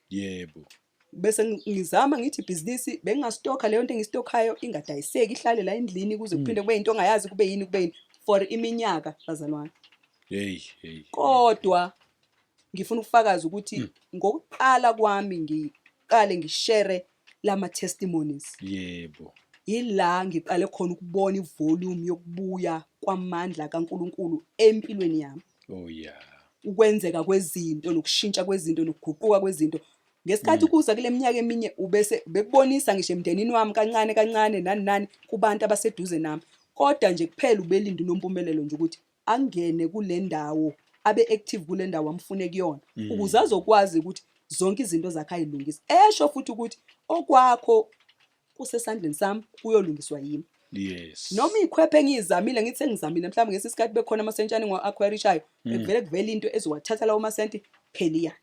yebo bese ngizama ngithi business bengingastocka leyo nto engistockayo ingadayiseki ihlale la endlini kuze kuphinde kube into ongayazi kube yini for iminyaka bazalwane hey kodwa ngifuna ukufakaza ukuthi ngokuqala kwami ngiqale ngishare lama testimonies yebo ila ngiqale khona ukubona ivolume yokubuya kwamandla kaNkuluNkulu empilweni yami oh yeah ukwenzeka kwezinto nokushintsha kwezinto nokuguquka kwezinto ngesikhathi kuza kule minyaka eminye ubese bekubonisa ngisho emndenini wami kancane nani kubantu abaseduze nami kodwa nje kuphela ubelinda unompumelelo nje ukuthi angene kule ndawo abe active kule ndawo amfune kuyona ukuze azokwazi ukuthi zonke izinto zakhe ayilungise esho futhi ukuthi okwakho kusesandleni sami kuyolungiswa yimi yes noma ikhwephe engizamile ngithi sengizamile mhlawumbe ngesikhathi bekhona amasentshane ngo-acquireishayo bekuvele into ezowathatha lawo masenti pheliya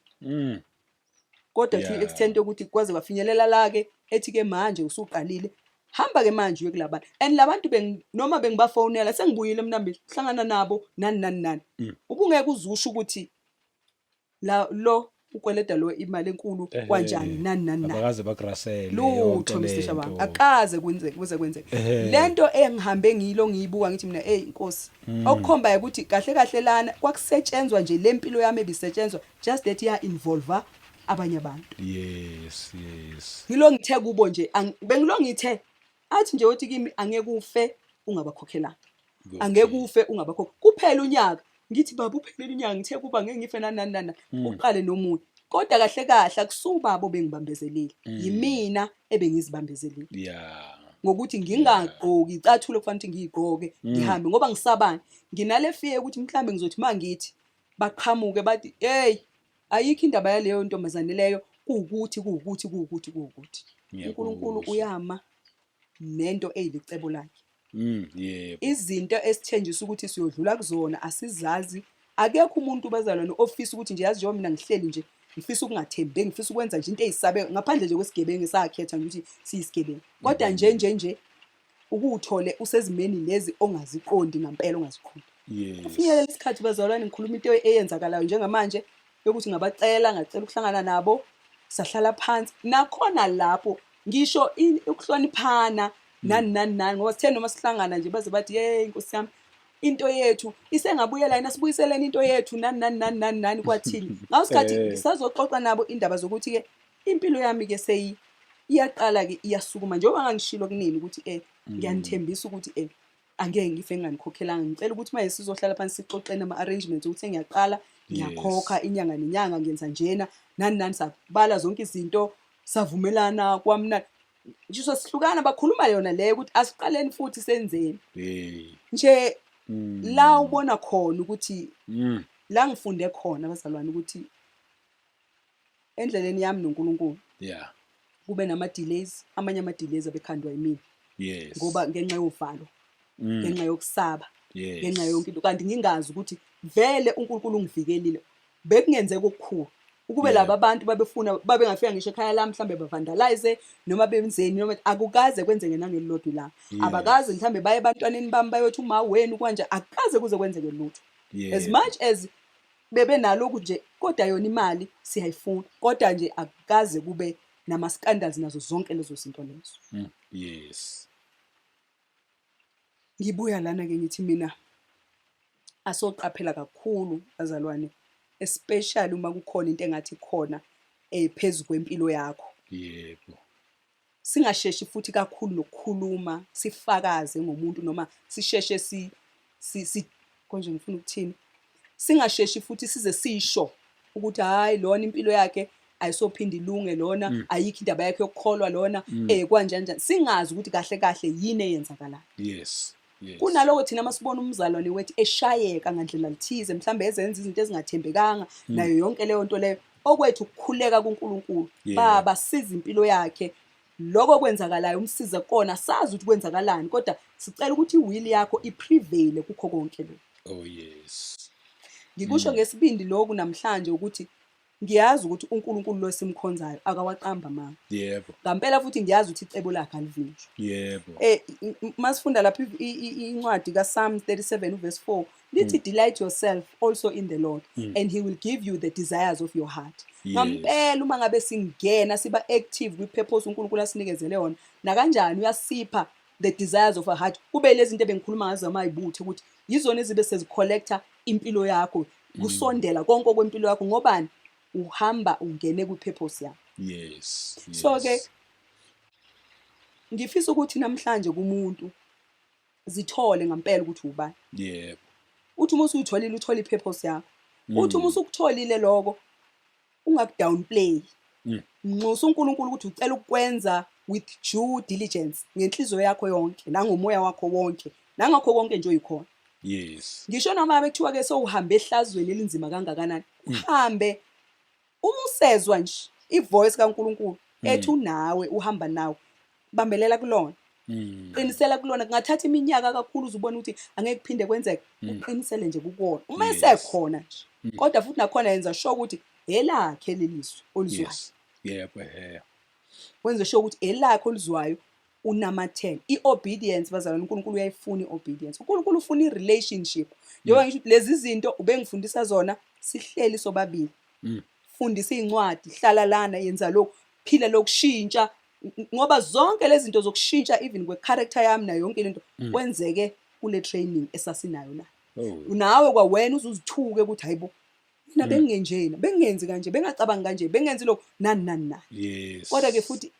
kodwa to extent ukuthi kwaze kwafinyelela la ke ethi ke manje usuqalile hamba ke manje uye kulabantu and labantu noma bengibafonela sengibuyile mnambi hlangana nabo nani ubungeke uzusho ukuthi lo ukweleda lo imali enkulu kanjani nani abakaze bagrasele lutho Mr. Shabanga akaze kwenzeke lento engihambe ngilo ngiyibuka ngithi mina inkosi okukhomba ukuthi kahle lana kwakusetshenzwa nje lempilo yami ebisetshenzwa just that ya involve abanye abantu yes ngilo ngithe kubo nje bengilo ngithe athi nje uthi kimi angeke ufe ungabakhokhelanga angeke ufe ungabakhokhe kuphela unyaka ngithi baba uphelele unyaka ngithe kuba ngeke ngife nani uqale nomunye kodwa kahle akusubabo bengibambezelile yimina ebengizibambezelile yeah ngokuthi ngingagqoki icathulo kufanele ngiyigqoke ngihambe ngoba ngisabani nginale fear ukuthi mhlambe ngizothi mangithi baqhamuke bathi hey ayikho indaba yaleyo ntombazane leyo kuukuthi uNkulunkulu uyama nento eyilicebo lakhe yebo izinto esithenjisa ukuthi siyodlula kuzona asizazi akekho umuntu bazalwane ofisa ukuthi nje yazi njengoba mina ngihleli nje ngifisa ukungathembi ngifisa ukwenza nje into ezisabe ngaphandle nje kwesigebengu esakhetha ukuthi siyisigebengu kodwa nje ukuthole usezimeni lezi ongaziqondi ngempela ongaziqondi kufinyelela isikhathi bazalwane ngikhuluma into eyenzakalayo njengamanje yokuthi ngacela ukuhlangana nabo sahlala phansi nakhona lapho ngisho ukuhloniphana nani ngoba sithe noma sihlangana nje baze bathi hey inkosi yami into yethu isengabuyela yina sibuyiseleni into yethu nani kwathini ngasikhathi ngisazoxoxa nabo indaba zokuthi ke impilo yami ke iyaqala ke iyasukuma njengoba ngangishilo kunini ukuthi ngiyanithembisa ukuthi angeke ngife nganikhokhelanga ngicela ukuthi manje sizohlala phansi sixoxene ama arrangements ukuthi ngiyaqala ngiyakhokha inyanga nenyanga ngenza njena nani sabala zonke izinto savumelana kwamna nje sihlukana bakhuluma yona leyo ukuthi asiqaleni futhi senzeni nje la ubona khona ukuthi la ngifunde khona bazalwane ukuthi endleleni yami noNkulunkulu kube nama delays amanye ama delays abekhandwa yimina ngoba ngenxa yovalo ngenxa yokusaba ngenxa yonke into kanti ngingazi ukuthi vele uNkulunkulu ungivikelile bekungenzeka okukhulu ukube laba abantu babefuna babengafika ngisho ekhaya la mhlambe bavandalize noma benzeni noma akukaze kwenzeke nangelilodwa la abakaze mhlambe baye ebantwaneni bami bayothi uma wenu kwanje akukaze kuze kwenzeke lutho as much as bebenaloku nje kodwa yona imali siyayifuna kodwa nje akukaze kube nama scandals nazo zonke lezo zinto lezo. Yes. Ngibuya lana ke ngithi mina asoqaphela kakhulu bazalwane especially uma kukhona into engathi khona phezulu kwempilo yakho. Yebo. Singasheshi futhi kakhulu nokukhuluma sifakaze ngomuntu noma sisheshe si konje ngifuna ukuthini singasheshi futhi size sisho ukuthi hayi lona impilo yakhe ayisophinda ilunge lona ayikho indaba yakhe yokukholwa lona kanjani singazi ukuthi kahle kahle yini eyenzakalayo. Yes. Kunaloko thina masibona umzalwane wethu eshayeka ngandlela lithize mhlambe ezenza izinto ezingathembekanga nayo yonke leyo nto leyo okwethu ukukhuleka kuNkulunkulu baba siza impilo yakhe lokho kwenzakalayo umsiza kona sazi ukuthi kwenzakalani kodwa sicela ukuthi iwill yakho iprevail kukho konke lokho. Oh yes. Ngikusho ngesibindi lokhu namhlanje ukuthi ngiyazi ukuthi uNkulunkulu lo simkhonzayo akawaqamba manga. Yebo. Ngampela futhi ngiyazi ukuthi icebo lakhe alivinjwa. Yebo. Masifunda lapha incwadi kaPsalm 37 verse 4 lithi delight yourself also in the Lord and he will give you the desires of your heart. Ngampela uma ngabe singena siba active kwi purpose uNkulunkulu asinikezele yona na kanjani uyasipha the desires of our heart kube lezi zinto bengikhuluma ngazo amayibuthe ukuthi yizona ezibe sezicollector impilo yakho kusondela konke kwempilo yakho ngobani uhamba ungene kwi purpose yakho. Yes. So ke ngifisa ukuthi namhlanje kumuntu zithole ngempela ukuthi ubani. Yebo. Uthi uma usuyitholile uthola ipurpose yakho. Uthi uma usukutholile lokho ungakudownplay. Nxusa uNkulunkulu ukuthi ucela ukwenza with due diligence ngenhliziyo yakho yonke nangomoya wakho wonke nangakho konke nje uyikhona. Yes. Ngisho noma bekuthiwa ke sowuhambe ehlazweni elinzima kangakanani uhambe uma usezwa nje ivoice kaNkulunkulu ethi unawe uhamba nawe bambelela kulona. Qinisela kulona kungathatha iminyaka kakhulu uzubona ukuthi angeke kuphinde kwenzeke uqinisele nje kukona uma esekhona nje kodwa futhi nakhona yenza sure ukuthi elakhe lelizwe olizwayo. Yebo wenze sure ukuthi elakhe olizwayo unamathela iobedience bazalwane uNkulunkulu uyayifuna iobedience uNkulunkulu ufuna irelationship njengoba ngisho lezi zinto ubengifundisa zona sihleli sobabili fundisa incwadi hlala lana yenza lokho phila lokushintsha ngoba zonke lezi zinto zokushintsha even kwe character yami nayo yonke lento kwenzeke kule training esasinayo la. Nawe kwawena uzuzithuke ukuthi hayibo mina bengenjena bengenzi kanje bengacabangi kanje bengenzi lokho nani. Yes. Kodwa ke futhi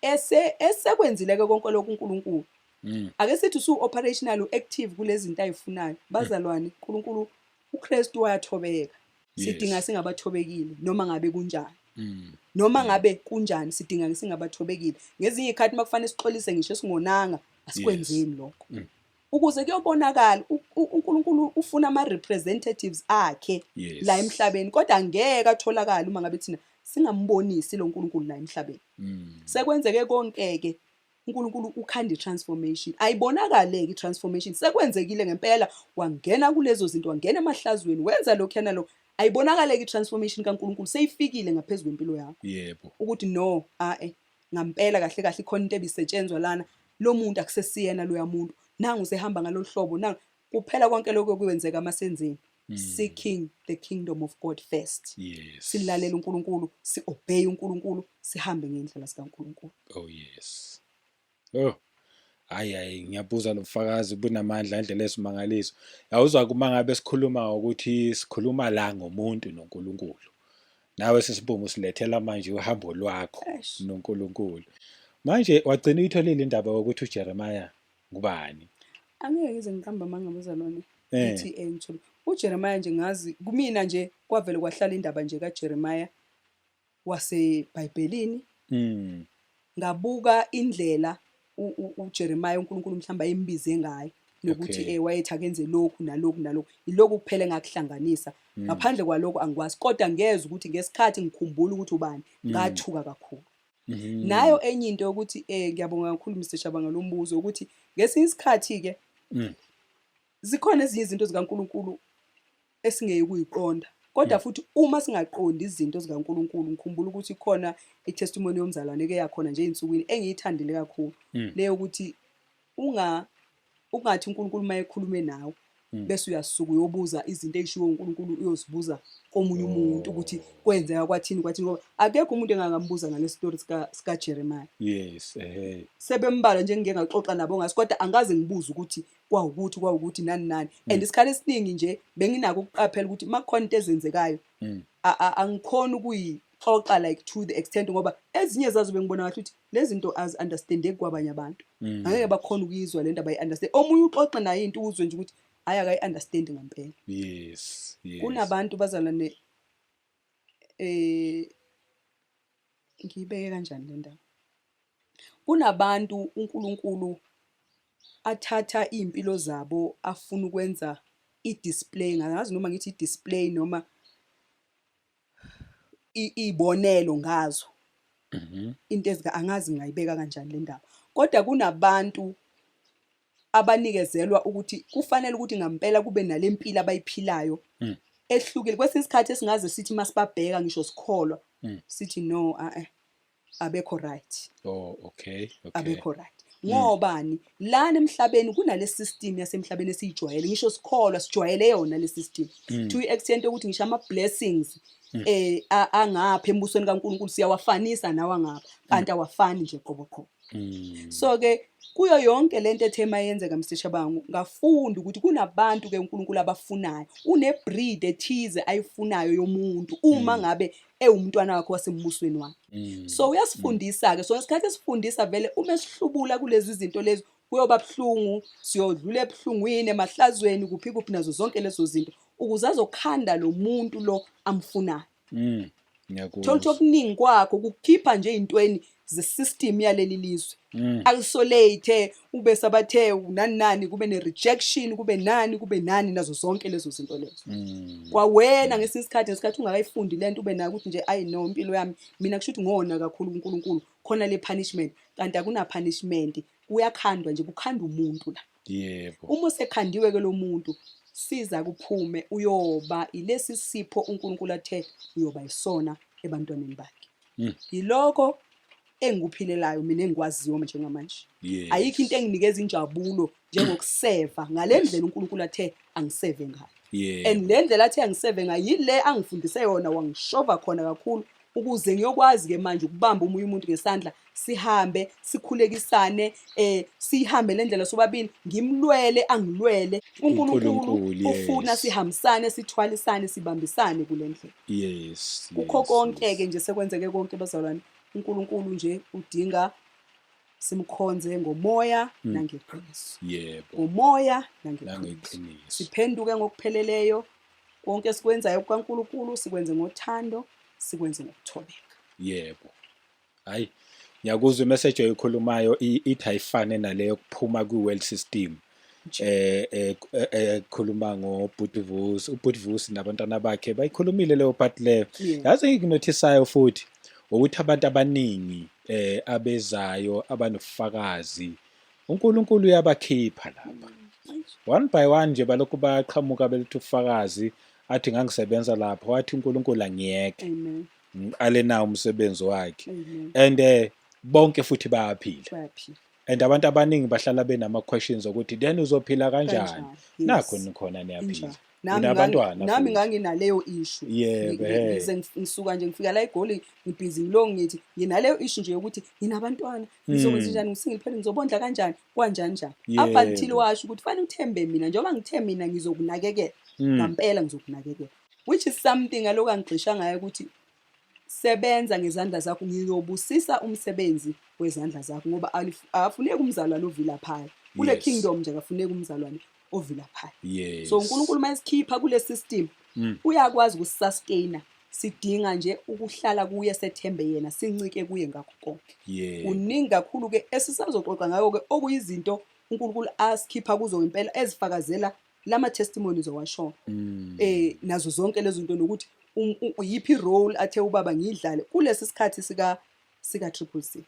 esekwenzile ke konke lokho uNkulunkulu ake sithi su operational active kulezi zinto ayifunayo bazalwane uNkulunkulu uKristu wayathobeka sidinga singabathobekile noma ngabe kunjani noma ngabe kunjani sidinga singabathobekile ngezinye izikhathi makufanele sixolise ngisho singonanga asikwenzeni lokho ukuze kuyobonakala uNkulunkulu ufuna ama representatives akhe la emhlabeni kodwa angeke atholakala uma ngabe thina singambonisi lo uNkulunkulu la emhlabeni. Sekwenzeke konke ke uNkulunkulu ukhanda itransformation ayibonakale ke itransformation sekwenzekile ngempela wangena kulezo zinto wangena emahlazweni wenza lokho yana lo ayibonakale ke itransformation kaNkulunkulu seyifikile ngaphezulu impilo yakho. Yebo. Ukuthi no ngampela kahle kahle ikhona into ebisetshenzwa lana lo muntu akusesiyena lo yamuntu nangu usehamba ngalolu hlobo nangu kuphela konke lokho kwenzeka amasenzeni seeking the kingdom of God first. Yes. Silalela uNkulunkulu siobey uNkulunkulu sihambe ngendlela sikaNkulunkulu. Oh yes. Hayi ngiyabuza lobufakazi bunamandla indlela esimangaliso. Yawuzwa kuma ngabe sikhuluma ukuthi sikhuluma la ngomuntu noNkulunkulu. Nawe sesibonga usilethela manje uhambo lwakho noNkulunkulu. Manje wagcina uyitholile indaba ukuthi uJeremiah ngubani? Angeke ngize ngiqamba manga bezalwane. Ethi ngithola uJeremiah nje ngazi kumina nje kwavele kwahlala indaba nje kaJeremiah waseBhayibhelini. Ngabuka indlela uJeremiah uNkulunkulu mhlamba ayimbize ngayo nokuthi wayethi akenze lokhu nalokhu ilokhu kuphela ngakuhlanganisa ngaphandle kwalokho angikwazi kodwa ngeze ukuthi ngesikhathi ngikhumbula ukuthi ubani ngathuka kakhulu. Nayo enye into ukuthi ngiyabonga kakhulu Mr Shabanga lo mbuzo ukuthi ngesinye isikhathi ke zikhona ezinye izinto zikaNkulunkulu esingeke kuyiqonda kodwa futhi uma singaqondi izinto zikaNkuluNkulu ngikhumbula ukuthi khona i-testimony yomzalwane ke yakhona nje einsukwini engiyithandile kakhulu leyo ukuthi ungathi uNkulunkulu mayekhulume nawe bese uyasuka uyobuza izinto ezishiwo uNkulunkulu uyozibuza komunye umuntu ukuthi kwenzeka kwathini ngoba akekho umuntu engakambuza ngale story sika Jeremiah. Yes, sebembala nje ngeke ngaxoxa nabo ngasi kodwa angaze ngibuze ukuthi kwawukuthi nani and isikhathi esiningi nje benginako ukuqaphela ukuthi makukhona into ezenzekayo angikhona ukuyixoxa like to the extent ngoba ezinye zazo bengibona ngathi ukuthi lezi zinto as understandeki kwabanye abantu angeke bakhona ukuyizwa lento abayi-understand omunye uxoxe naye into uzwe nje ukuthi hayi akayi-understand ngempela. Yes. Kunabantu bazalwane ngiyibeke kanjani le ndaba, kunabantu uNkulunkulu athatha impilo zabo afuna ukwenza i-display ngazi noma ngithi i-display noma ibonelo ngazo into ezika angazi ngayibeka kanjani le ndaba kodwa kunabantu abanikezelwa ukuthi kufanele ukuthi ngempela kube nalempilo abayiphilayo ehlukile kwesinye isikhathi esingaze sithi masibabheka ngisho sikholwa sithi no abekho right. Okay. Abekho right ngobani lana emhlabeni kunale system yasemhlabeni esiyijwayele ngisho sikholwa sijwayele yona le system to extent ukuthi ngisho ama blessings angapha embusweni kaNkuluNkulu siyawafanisa nawa ngapha kanti awafani nje qobo. So ke kuyo yonke lento ethema yenzeka msishabangu ngafunda ukuthi kunabantu ke uNkulunkulu abafunayo une-breed ethize ayifunayo yomuntu uma ngabe ewumntwana wakhe wasembusweni wakhe. So uyasifundisa ke so ngesikhathi esifundisa vele uma esihlubula kulezi zinto lezi kuyoba buhlungu siyodlula ebuhlungwini emahlazweni kuphi nazo zonke lezo zinto ukuze azokhanda lo muntu lo amfunayo. Ngiyakuzwa. Thola okuningi kwakho kukhipha nje intweni ze-system yaleli lizwe isolate ube sabathe nani kube ne-rejection kube nani nazo zonke lezo zinto lezo kwawena ngesikhathi ungakayifundi lento ube nayo ukuthi nje ayi no impilo yami mina kusho ukuthi ngona kakhulu uNkulunkulu khona le punishment kanti akuna punishment kuyakhandwa nje kukhanda umuntu la. Yebo. Uma sekhandiwe ke lo muntu siza kuphume uyoba ilesi sipho uNkulunkulu athe uyoba isona ebantwaneni bakhe. Yiloko engikuphilelayo mina engikwaziyo njengamanje. Ayikho into enginikeza injabulo njengokuseva ngale ndlela uNkulunkulu athe angiseve ngayo. And le ndlela athe angiseve ngayo yile angifundise yona wangishova khona kakhulu ukuze ngiyokwazi ke manje ukubamba omunye umuntu ngesandla sihambe sikhulekisane sihambe le ndlela sobabili ngimlwele angilwele uNkulunkulu ufuna sihambisane sithwalisane sibambisane kule ndlela. Yes. Kukho konke ke nje sekwenzeke konke bazalwane uNkulunkulu nje udinga simkhonze ngomoya nangeqiniso. Yebo. Ngomoya nangeqiniso. Siphenduke ngokupheleleyo konke sikwenzayo kukaNkulunkulu sikwenze ngothando sikwenze ngokuthobeka. Yebo. Hayi ngiyakuzwa imessage oyikhulumayo ithi ayifane naleyo kuphuma kwi-world system. Khuluma ngoButvusi uButvusi nabantwana bakhe bayikhulumile leyo part leyo. Yazi nginotisayo futhi ukuthi abantu abaningi abezayo abanofakazi uNkulunkulu uyabakhipha lapha one by one nje balokhu baqhamuka belethu ufakazi athi ngangisebenza lapha wathi uNkulunkulu angiyeke alena umsebenzi wakhe and bonke futhi bayaphila and abantu abaningi bahlala benama questions ukuthi then uzophila kanjani nakho nikhona niyaphila nabantwana nami nganginaleyo issue ngisuka nje ngifika la eGoli ngibhizi ngilongo ngithi nginaleyo issue nje ukuthi nginabantwana ngizokwenza njani ngisingiliphele ngizobondla kanjani kanjani up until washo ukuthi fanele uthembe mina njengoba ngithe mina ngizokunakekela ngempela ngizokunakekela which is something aloku angigcisha ngayo ukuthi sebenza ngezandla zakho ngiyobusisa umsebenzi wezandla zakho ngoba afuneki umzalwane ovila phaya kule kingdom nje akafuneki umzalwane ovila phaya. So uNkulunkulu mayesikhipa kule system uyakwazi ukusustain sidinga nje ukuhlala kuye sethembe yena sincike kuye ngakho konke. Uningi kakhulu ke esisazoxoxa ngayo ke okuyizinto uNkulunkulu asikhipha kuzo impela ezifakazela lama testimonies owasho nazo zonke lezo zinto nokuthi yipi role athe ubaba ngidlale kulesi sikhathi sika 666.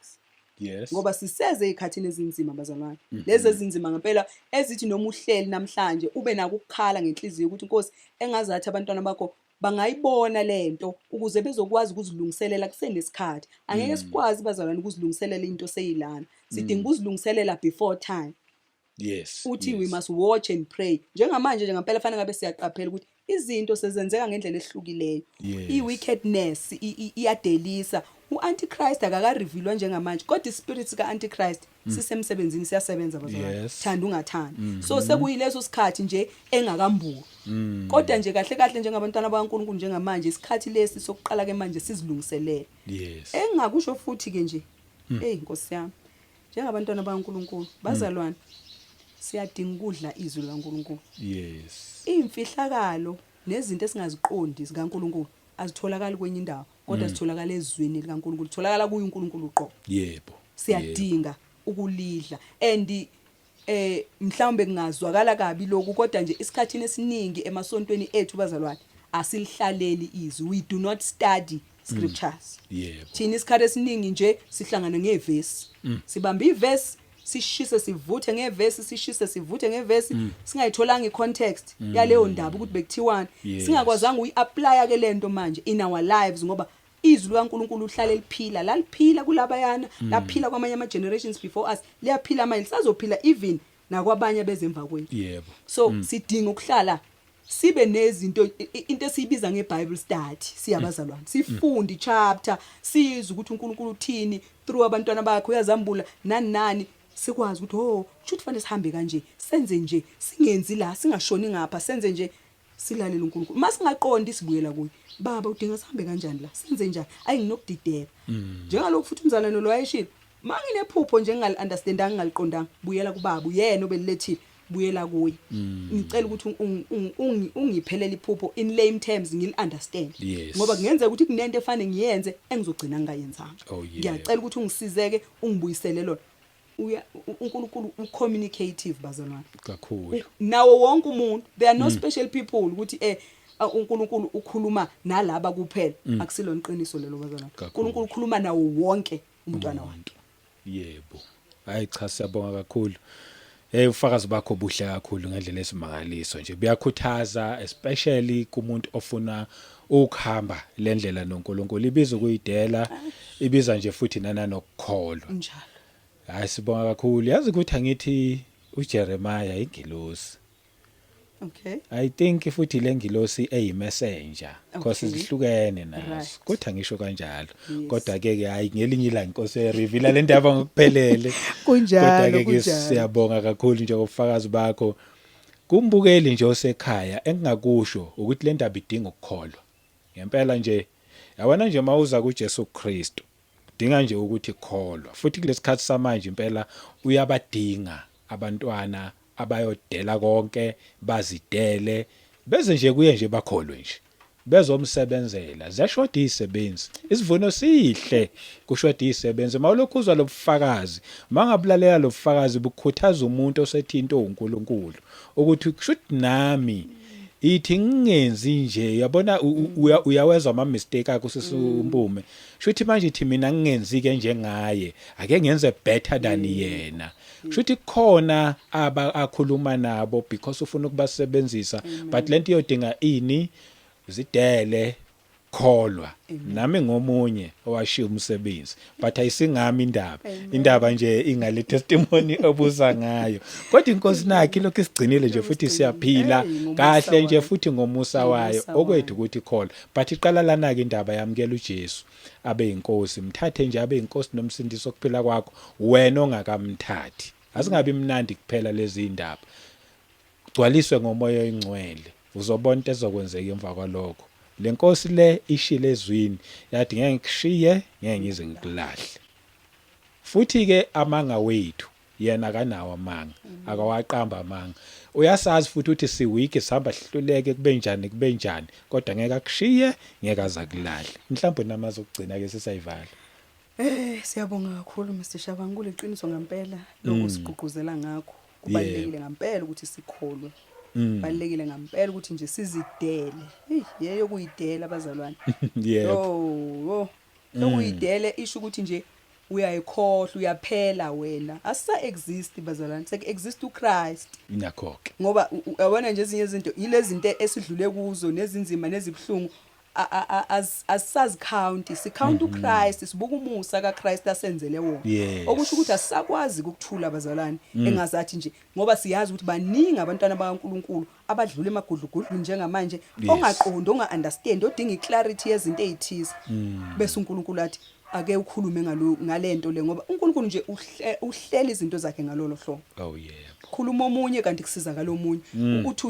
Ngoba siseze ikhathini ezinzima bazalwane lezi ezinzima ngempela ezithi noma uhleli namhlanje ube nako ukukhala ngenhliziyo ukuthi Nkosi engazathi abantwana bakho bangayibona lento ukuze bezokwazi ukuzilungiselela kusenesikhathi. Angeke sikwazi bazalwane ukuzilungiselela into seyilana. Sidinga ukuzilungiselela before time. Yes. Uthi yes. we must watch and pray. Njengamanje nje ngempela fanele ngabe siyaqaphela ukuthi izinto sezenzeka ngendlela ehlukileyo. Yes. I-wickedness iyadelisa. U-Antichrist akaka-revealwa njengamanje kodwa ispirits ka-Antichrist sisemsebenzini siyasebenza bazalwane. Yes. Thanda ungathandi. So sekuyileso sikhathi nje engakambuli. Kodwa nje kahle kahle njengabantwana bakaNkulunkulu njengamanje isikhathi lesi sokuqala ke manje sizilungiselele. Yes. Engingakusho futhi ke nje Nkosi yami njengabantwana bakaNkulunkulu bazalwane siyadinga ukudla izwi likaNkulunkulu. Yes. Imfihlakalo nezinto esingaziqondi zikaNkulunkulu azitholakala kwenye indawo kodwa zitholakala ezwini likaNkulunkulu. Tholakala kuye uNkulunkulu uqobo. Yebo. Siyadinga ukulidla and mhlawumbe kungazwakala kabi lokhu kodwa nje isikhathini esiningi emasontweni ethu bazalwane asilihlaleli izwi. We do not study scriptures. Yebo. Thina isikhathi esiningi nje sihlangana ngevesi. Sibamba ivesi sishise sivuthe ngevesi sishise sivuthe ngevesi singayitholanga icontext yaleyo ndaba ukuthi bekuthiwani. Singakwazanga uyi-apply ke lento manje in our lives ngoba izwi likaNkulunkulu uhlale liphila laliphila kulabayana laphila kwamanye ama generations before us liyaphila manje lisazophila even nakwabanye bezemva kwethu. Yebo. So sidinga ukuhlala sibe nezinto into esiyibiza ngeBible study siyabazalwane sifunde chapter sizwe ukuthi uNkulunkulu uthini through abantwana bakhe uyazambula nani sikwazi ukuthi kusho kufanele sihambe kanje senze nje singenzi la singashoni ngapha senze nje silalele uNkulunkulu masingaqondi sibuyela kuye baba udinga sihambe kanjani la senze njani ayinginokudideka njengalokhu futhi umzalwane lo wayeshilo manginephupho nje ngingali-understandanga ngaliqondanga buyela kubaba uyena obelilethile buyela kuye ngicela ukuthi ungiphelele iphupho in lame terms ngili-understand ngoba kungenzeka ukuthi kunento efanele ngiyenze engizogcina ngingayenzanga. Ngiyacela ukuthi ungisizeke ungibuyisele lona. uNkulunkulu ucommunicative bazalwane kakhulu nawo wonke umuntu. There are no special people ukuthi uNkulunkulu ukhuluma nalaba kuphela akusilona iqiniso lelo bazalwane. uNkulunkulu ukhuluma nawo wonke umntwana wakhe. Yebo. Hayi cha siyabonga kakhulu. Ufakazi bakho buhle kakhulu ngendlela esimangaliso nje buyakhuthaza especially kumuntu ofuna ukuhamba lendlela noNkulunkulu ibiza ukuyidela ibiza nje futhi nanokukholwa njalo. Hayi sibonga kakhulu yazi ukuthi angithi uJeremiah ingilosi. Okay. I think futhi lengilosi messenger because zihlukene nazo. Kodwa ngisho kanjalo. Kodwa ke hayi ngelinye ilanga inkosi reveal le ndaba ngokuphelele. Kunjalo kodwa ke siyabonga kakhulu nje ngofakazi bakho. Kumbukeli nje osekhaya engingakusho ukuthi le ndaba idinga ukukholwa. Ngempela nje yabona nje mawuza kuJesu Kristu dinga nje ukuthi kholwa. Futhi kulesikhathi samanje impela uyabadinga abantwana abayodela konke bazidele beze nje kuye nje bakholwe nje bezomsebenzela ziyashoda izisebenzi isivuno sihle kushoda izisebenzi mawulokhu uzwa lobufakazi mangabulalela lobufakazi bukhuthaza umuntu osethinto uNkulunkulu ukuthi kushuthi nami ithi ngingenzi nje yabona uyawezwa ama mistake akho sisumbume shuthi manje ithi mina ngingenzi ke njengaye ake ngenze better than yena shuthi khona akhuluma nabo because ufuna ukubasebenzisa but lento iyodinga ini zidele kholwa nami ngomunye owashiya umsebenzi but ayisingami indaba nje ingale testimony obuza ngayo kodwa inkosi nakhe lokho isigcinile nje futhi siyaphila kahle nje futhi ngomusa wayo okwethu ukuthi kholwa but iqala lana ke indaba yamkela uJesu abe inkosi mthathe nje abe inkosi nomsindisi okuphila kwakho wena ongakamthathi asingabi mnandi kuphela lezi indaba gcwaliswe ngomoya oyingcwele uzobona into ezokwenzeka emva kwalokho lenkosi le ishile ezwini yathi ngeke ngikushiye ngeke ngize ngikulahle futhi ke amanga wethu yena kanawo amanga akawaqamba amanga uyasazi futhi ukuthi siweek sihamba sihluleke kube njani kodwa ngeke akushiye ngeke azakulahle mhlawumbe namazi okugcina ke sisayivala. Siyabonga kakhulu Mr. Shabangule iqiniso ngempela lokho sigqugquzela ngakho kubalekile ngempela ukuthi sikholwe. Balekile ngempela ukuthi nje sizidele. Yeyo kuyidela abazalwane. Yebo. Lokuyidele isho ukuthi nje uyayikhohlwa uyaphela wena asisa exist bazalwane sek exist uChrist nakho-ke ngoba uyabona nje ezinye izinto yilezi zinto esidlule kuzo nezinzima nezibhlungu asazi count count uChrist sibuka umusa kaChrist asenzele wona Yes. okusho ukuthi asisakwazi ukuthula bazalwane engazathi nje ngoba siyazi ukuthi baningi abantwana bakaNkuluNkulu abadlula emagudlugudluni njengamanje ongaqondi ongaunderstand odinga iclarity yezinto ezithize bese uNkulunkulu athi ake ukhulume ngalento le ngoba uNkulunkulu nje uhlela izinto zakhe ngalolo hlobo oh yeah khuluma omunye kanti kusiza ngalomunye uthi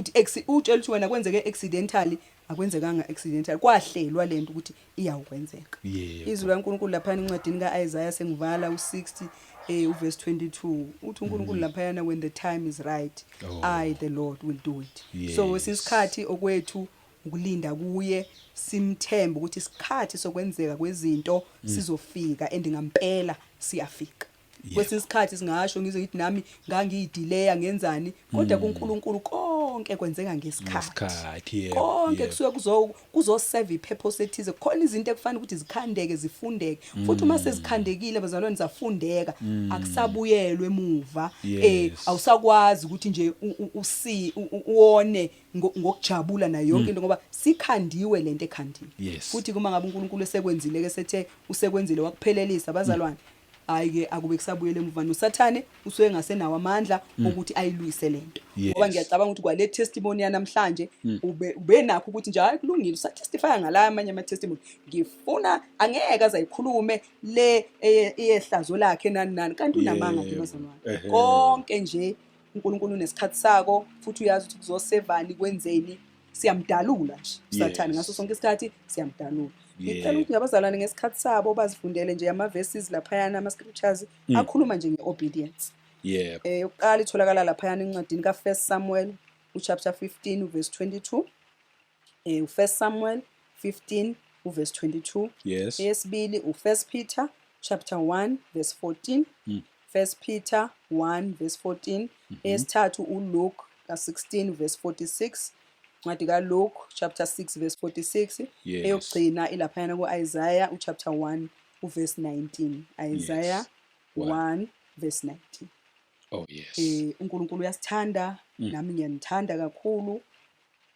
utshela ukuthi wena kwenzeke accidentally akwenzekanga accidentally kwahlelwa lento ukuthi iyawukwenzeka Yeah. izwi laNkulunkulu lapha encwadini kaIsaiah sengivala u60 uverse 22 uthi uNkulunkulu lapha when the time is right I the Lord will do it so Yes. sisikhathi okwethu ukulinda kuye simthemba ukuthi isikhathi sokwenzeka kwezinto sizofika endingampela siyafika kwesinye isikhathi singasho ngize ngithi nami ngangiyidelay ngenzani kodwa kuNkulunkulu konke kwenzeka ngesikhathi yeah konke kusuke kuzoserve ipurpose ethize khona izinto ekufanele ukuthi zikhandeke zifundeke futhi uma sezikhandekile bazalwane zafundeka akusabuyelwe emuva Yes. awusakwazi ukuthi nje uone ngokujabula nayo yonke into ngoba sikhandiwe lento ekhandiwe Yes. futhi kuma ngabe uNkulunkulu esekwenzile ke sethe usekwenzile wakuphelelisa bazalwane ayike akube kusabuyele emuva noSathane usuke ngasenawo amandla ukuthi ayilwise lento Yes. ngoba ngiyacabanga ukuthi kwale testimony yanamhlanje ube nakho ukuthi nje hayi kulungile usatestify ngala amanye ama testimony ngifuna angeke azayikhulume le eyehlazo lakhe nani kanti unamanga nje bazalwane konke nje uNkulunkulu unesikhathi sako futhi uyazi ukuthi kuzosevani kwenzeni siyamdalula nje uSathane ngaso sonke isikhathi siyamdalula ngicela ukuthi ngabazalwane ngesikhathi sabo bazifundele nje ama verses lapha yana ama scriptures akhuluma nje ngeobedience yeah yokuqala itholakala lapha yana encwadini ka1 Samuel uchapter 15 uverse 22 u1 Samuel 15 uverse 22 yes yesibili u1 Peter chapter 1 verse 14 1 Peter 1 verse 14 yesithathu uLuke ka16 verse 46 ncwadi kaLuke chapter 6 verse 46 Yes. eyogcina ilaphana kuIsaiah uchapter 1 uverse 19 Isaiah Yes. 1 verse 19 oh yes uNkulunkulu uyasithanda nami ngiyanithanda kakhulu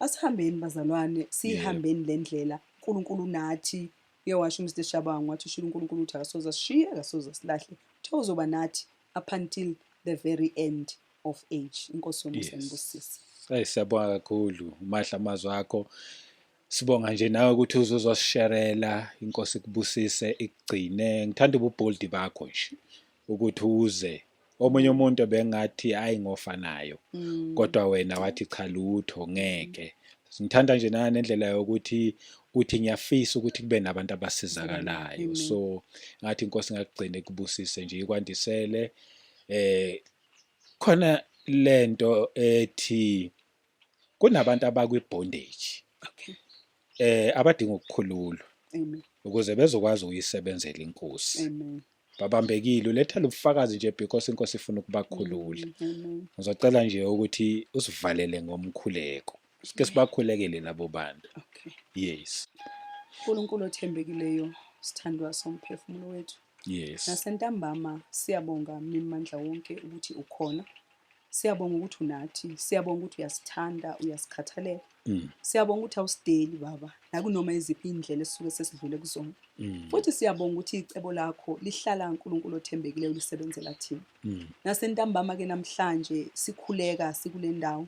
asihambeni bazalwane sihambeni lendlela uNkulunkulu nathi uyewasho Mr Shabang wathi ushilo uNkulunkulu uthi akasoza sishiye akasoza silahle uzoba nathi up until the very end of age inkosi yomusa nibusisi siyabonga kakhulu umahla amazwi akho sibonga nje nawe ukuthi uzosisharela inkosi kubusise ikugcine ngithanda ububold bakho nje ukuthi uze omunye umuntu bengathi ayingofanayo kodwa wena wathi cha lutho ngeke ngithanda nje nana nendlela yokuthi uthi ngiyafisa ukuthi kube nabantu abasizakalayo so ngathi inkosi ngakugcine kubusise nje ikwandisele khona lento ethi kunabantu abakwi-bondage abadinga ukukhululwa amen ukuze bezokwazi ukuyisebenzela inkosi amen babambekile ulethela ubufakazi nje because inkosi ifuna ukubakhulula amen ngizocela nje ukuthi usivalele ngomkhuleko sike sibakhulekele labo bantu okay yes uNkulunkulu othembekileyo sithandwa somphefumulo wethu yes nasentambama siyabonga mimandla wonke ukuthi ukhona siyabonga ukuthi unathi siyabonga ukuthi uyasithanda uyasikhathalela siyabonga ukuthi awusideli baba nakunoma iziphi indlela esisuke sesidlule kuzona futhi siyabonga ukuthi icebo lakho lihlala uNkulunkulu othembekileyo lisebenzela thina nasentambama ke namhlanje sikhuleka sikule ndawo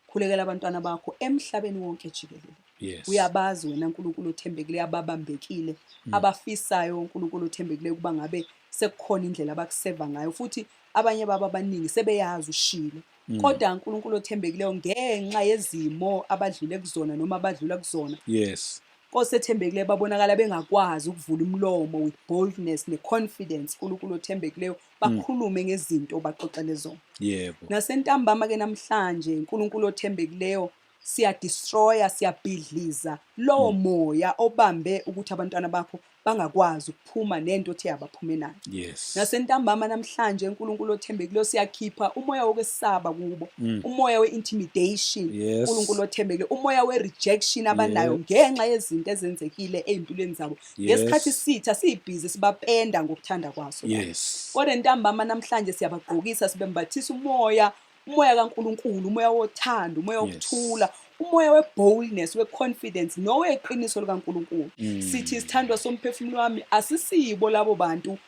khulekela abantwana bakho emhlabeni wonke jikelele yes uyabazi wena uNkulunkulu othembekileyo ababambekile abafisayo uNkulunkulu othembekileyo kuba ngabe sekukhona indlela abakuseva ngayo futhi abanye baba abaningi sebeyazi ushilo kodwa uNkulunkulu othembekileyo ngenxa yezimo abadlule kuzona noma abadlula kuzona yes osethembekileyo babonakala bengakwazi ukuvula umlomo with boldness neconfidence uNkulunkulu othembekileyo bakhulume ngezinto baxoxele zona yebo nasentambama ke namhlanje uNkulunkulu othembekileyo siyadestroya siyabhidliza lowo moya obambe ukuthi abantwana bakho bangakwazi ukuphuma nento othe abaphume nayo. Yes. Nasentambama namhlanje uNkulunkulu othembekileyo siyakhipha umoya wokwesaba kubo, umoya we-intimidation, Yes. uNkulunkulu othembekileyo, umoya we-rejection abanayo ngenxa yezinto ezenzekile ey'mpilweni zabo. Ngesikhathi sitha siyibhizi sibapenda ngokuthanda kwaso. Yes. Kodwa ntambama namhlanje siyabagqokisa sibembathisa umoya kaNkulunkulu, umoya wothando, umoya wokuthula, umoya we-boldness, we-confidence noweqiniso likaNkulunkulu. Sithi isithandwa somphefumulo wami asisibo labo bantu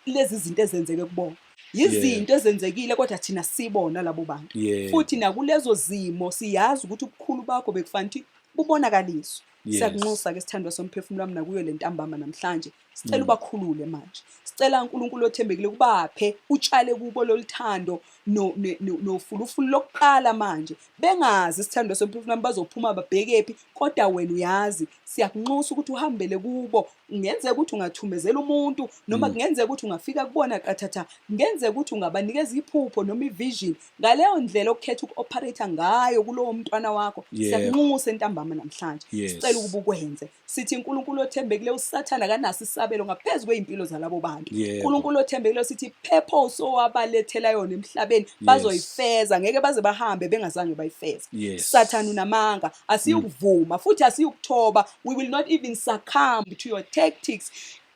lezi zinto ezenzeke kubona. Yizinto ezenzekile kodwa thina sibona labo bantu. Futhi nakulezo zimo siyazi ukuthi ubukhulu bakho bekufanele bubonakaliswe. Siyakunxusa ke sithandwa somphefumulo wami nakuyo le ntambama namhlanje. Sicela ubakhulule manje. Sicela uNkulunkulu othembekile kubaphe utshale kubo loluthando nofulufulu lokuqala manje. Bengazi isithandwa somphefumulo wami bazophuma babhekephi kodwa wena uyazi. Siyakunxusa ukuthi uhambele kubo. Kungenzeka ukuthi ungathumezela umuntu noma kungenzeka ukuthi ungafika kubona qathatha. Kungenzeka ukuthi ungabanikeza iphupho noma ivision. Ngaleyo ndlela okhetha uku-operate ngayo kulowo mntwana wakho. Siyakunxusa entambama namhlanje. Sicela ukuba ukwenze. Sithi uNkulunkulu othembekile uSathane akanaso isabelo ngaphezu kweimpilo zalabo bantu. uNkulunkulu othembekile sithi purpose owabalethela yona emhlabeni bazoyifeza, ngeke baze bahambe bengazange bayifeza. Sathane unamanga, asiyukuvuma futhi asiyukuthoba. We will not even succumb to your tactics.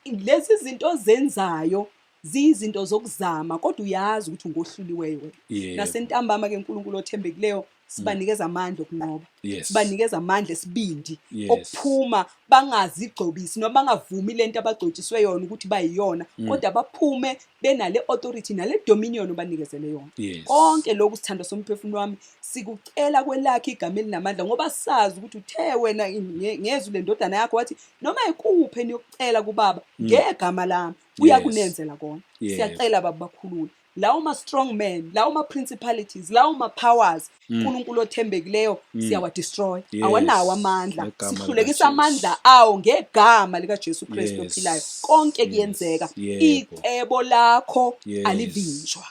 Lezi zinto ozenzayo zizinto zokuzama kodwa uyazi ukuthi ungohluliweyo wena. Nasentambama ke uNkulunkulu othembekileyo sibanikeza amandla okunqoba. Sibanikeza amandla esibindi okuphuma bangazigcobisi noma bangavumi lento abagcotshiswe yona ukuthi bayiyona kodwa baphume benale authority nale dominion obanikezele yona. Konke lokhu sithando somphefumulo wami sikucela kwelakhe igama elinamandla ngoba sazi ukuthi uthe wena ngezwe le ndodana yakho wathi noma ikuphe niyokucela kuBaba ngegama lami uyakunenzela kona. Siyacela baba bakhulule lawo ma strong men, lawo ma principalities, lawo ma powers uNkulunkulu othembekileyo siyawa destroy. Awanawo amandla. Sihlulekisa amandla awo ngegama lika Jesu Kristu ophilayo. Konke kuyenzeka. Icebo lakho alivinjwa.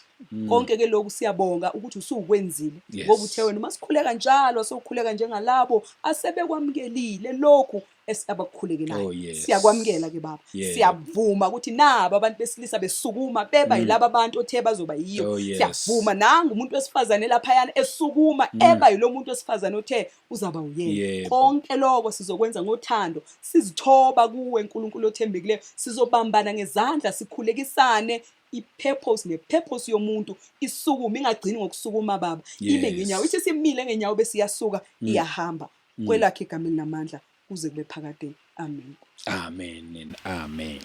Konke ke lokhu siyabonga ukuthi usukwenzile ngoba uthe wena masikhuleka njalo sokukhuleka njengalabo asebekwamukelile lokhu esibakhulekelayo. Siyakwamukela ke baba. Siyavuma ukuthi nabo abantu besilisa besukuma beba yilabo abantu othe bazoba yiyo. Siyavuma nanga umuntu wesifazane lapha yana esukuma eba yilo muntu wesifazane othe uzaba uyena. Konke lokho sizokwenza ngothando, sizithoba kuwe uNkulunkulu othembekileyo, sizobambana ngezandla sikhulekisane. I-purpose ne-purpose yomuntu isukuma ingagcini ngokusukuma baba ibe ngenyawo ithi simile ngenyawo bese iyasuka iyahamba kwelakhe igama elinamandla kuze kube phakade. Amen. Amen. Amen.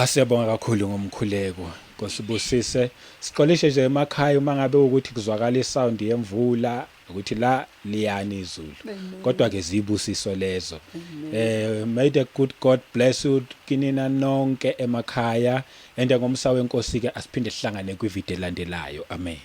Siyabonga kakhulu ngomkhuleko. Nkosibusise siqolishe nje emakhaya uma ngabe ukuthi kuzwakala isound yemvula ukuthi la liyani izulu kodwa ke zibusiso lezo. May the good God bless you kinina nonke emakhaya ende ngomsa wenkosi ke asiphinde sihlangane kwivideo elandelayo. Amen.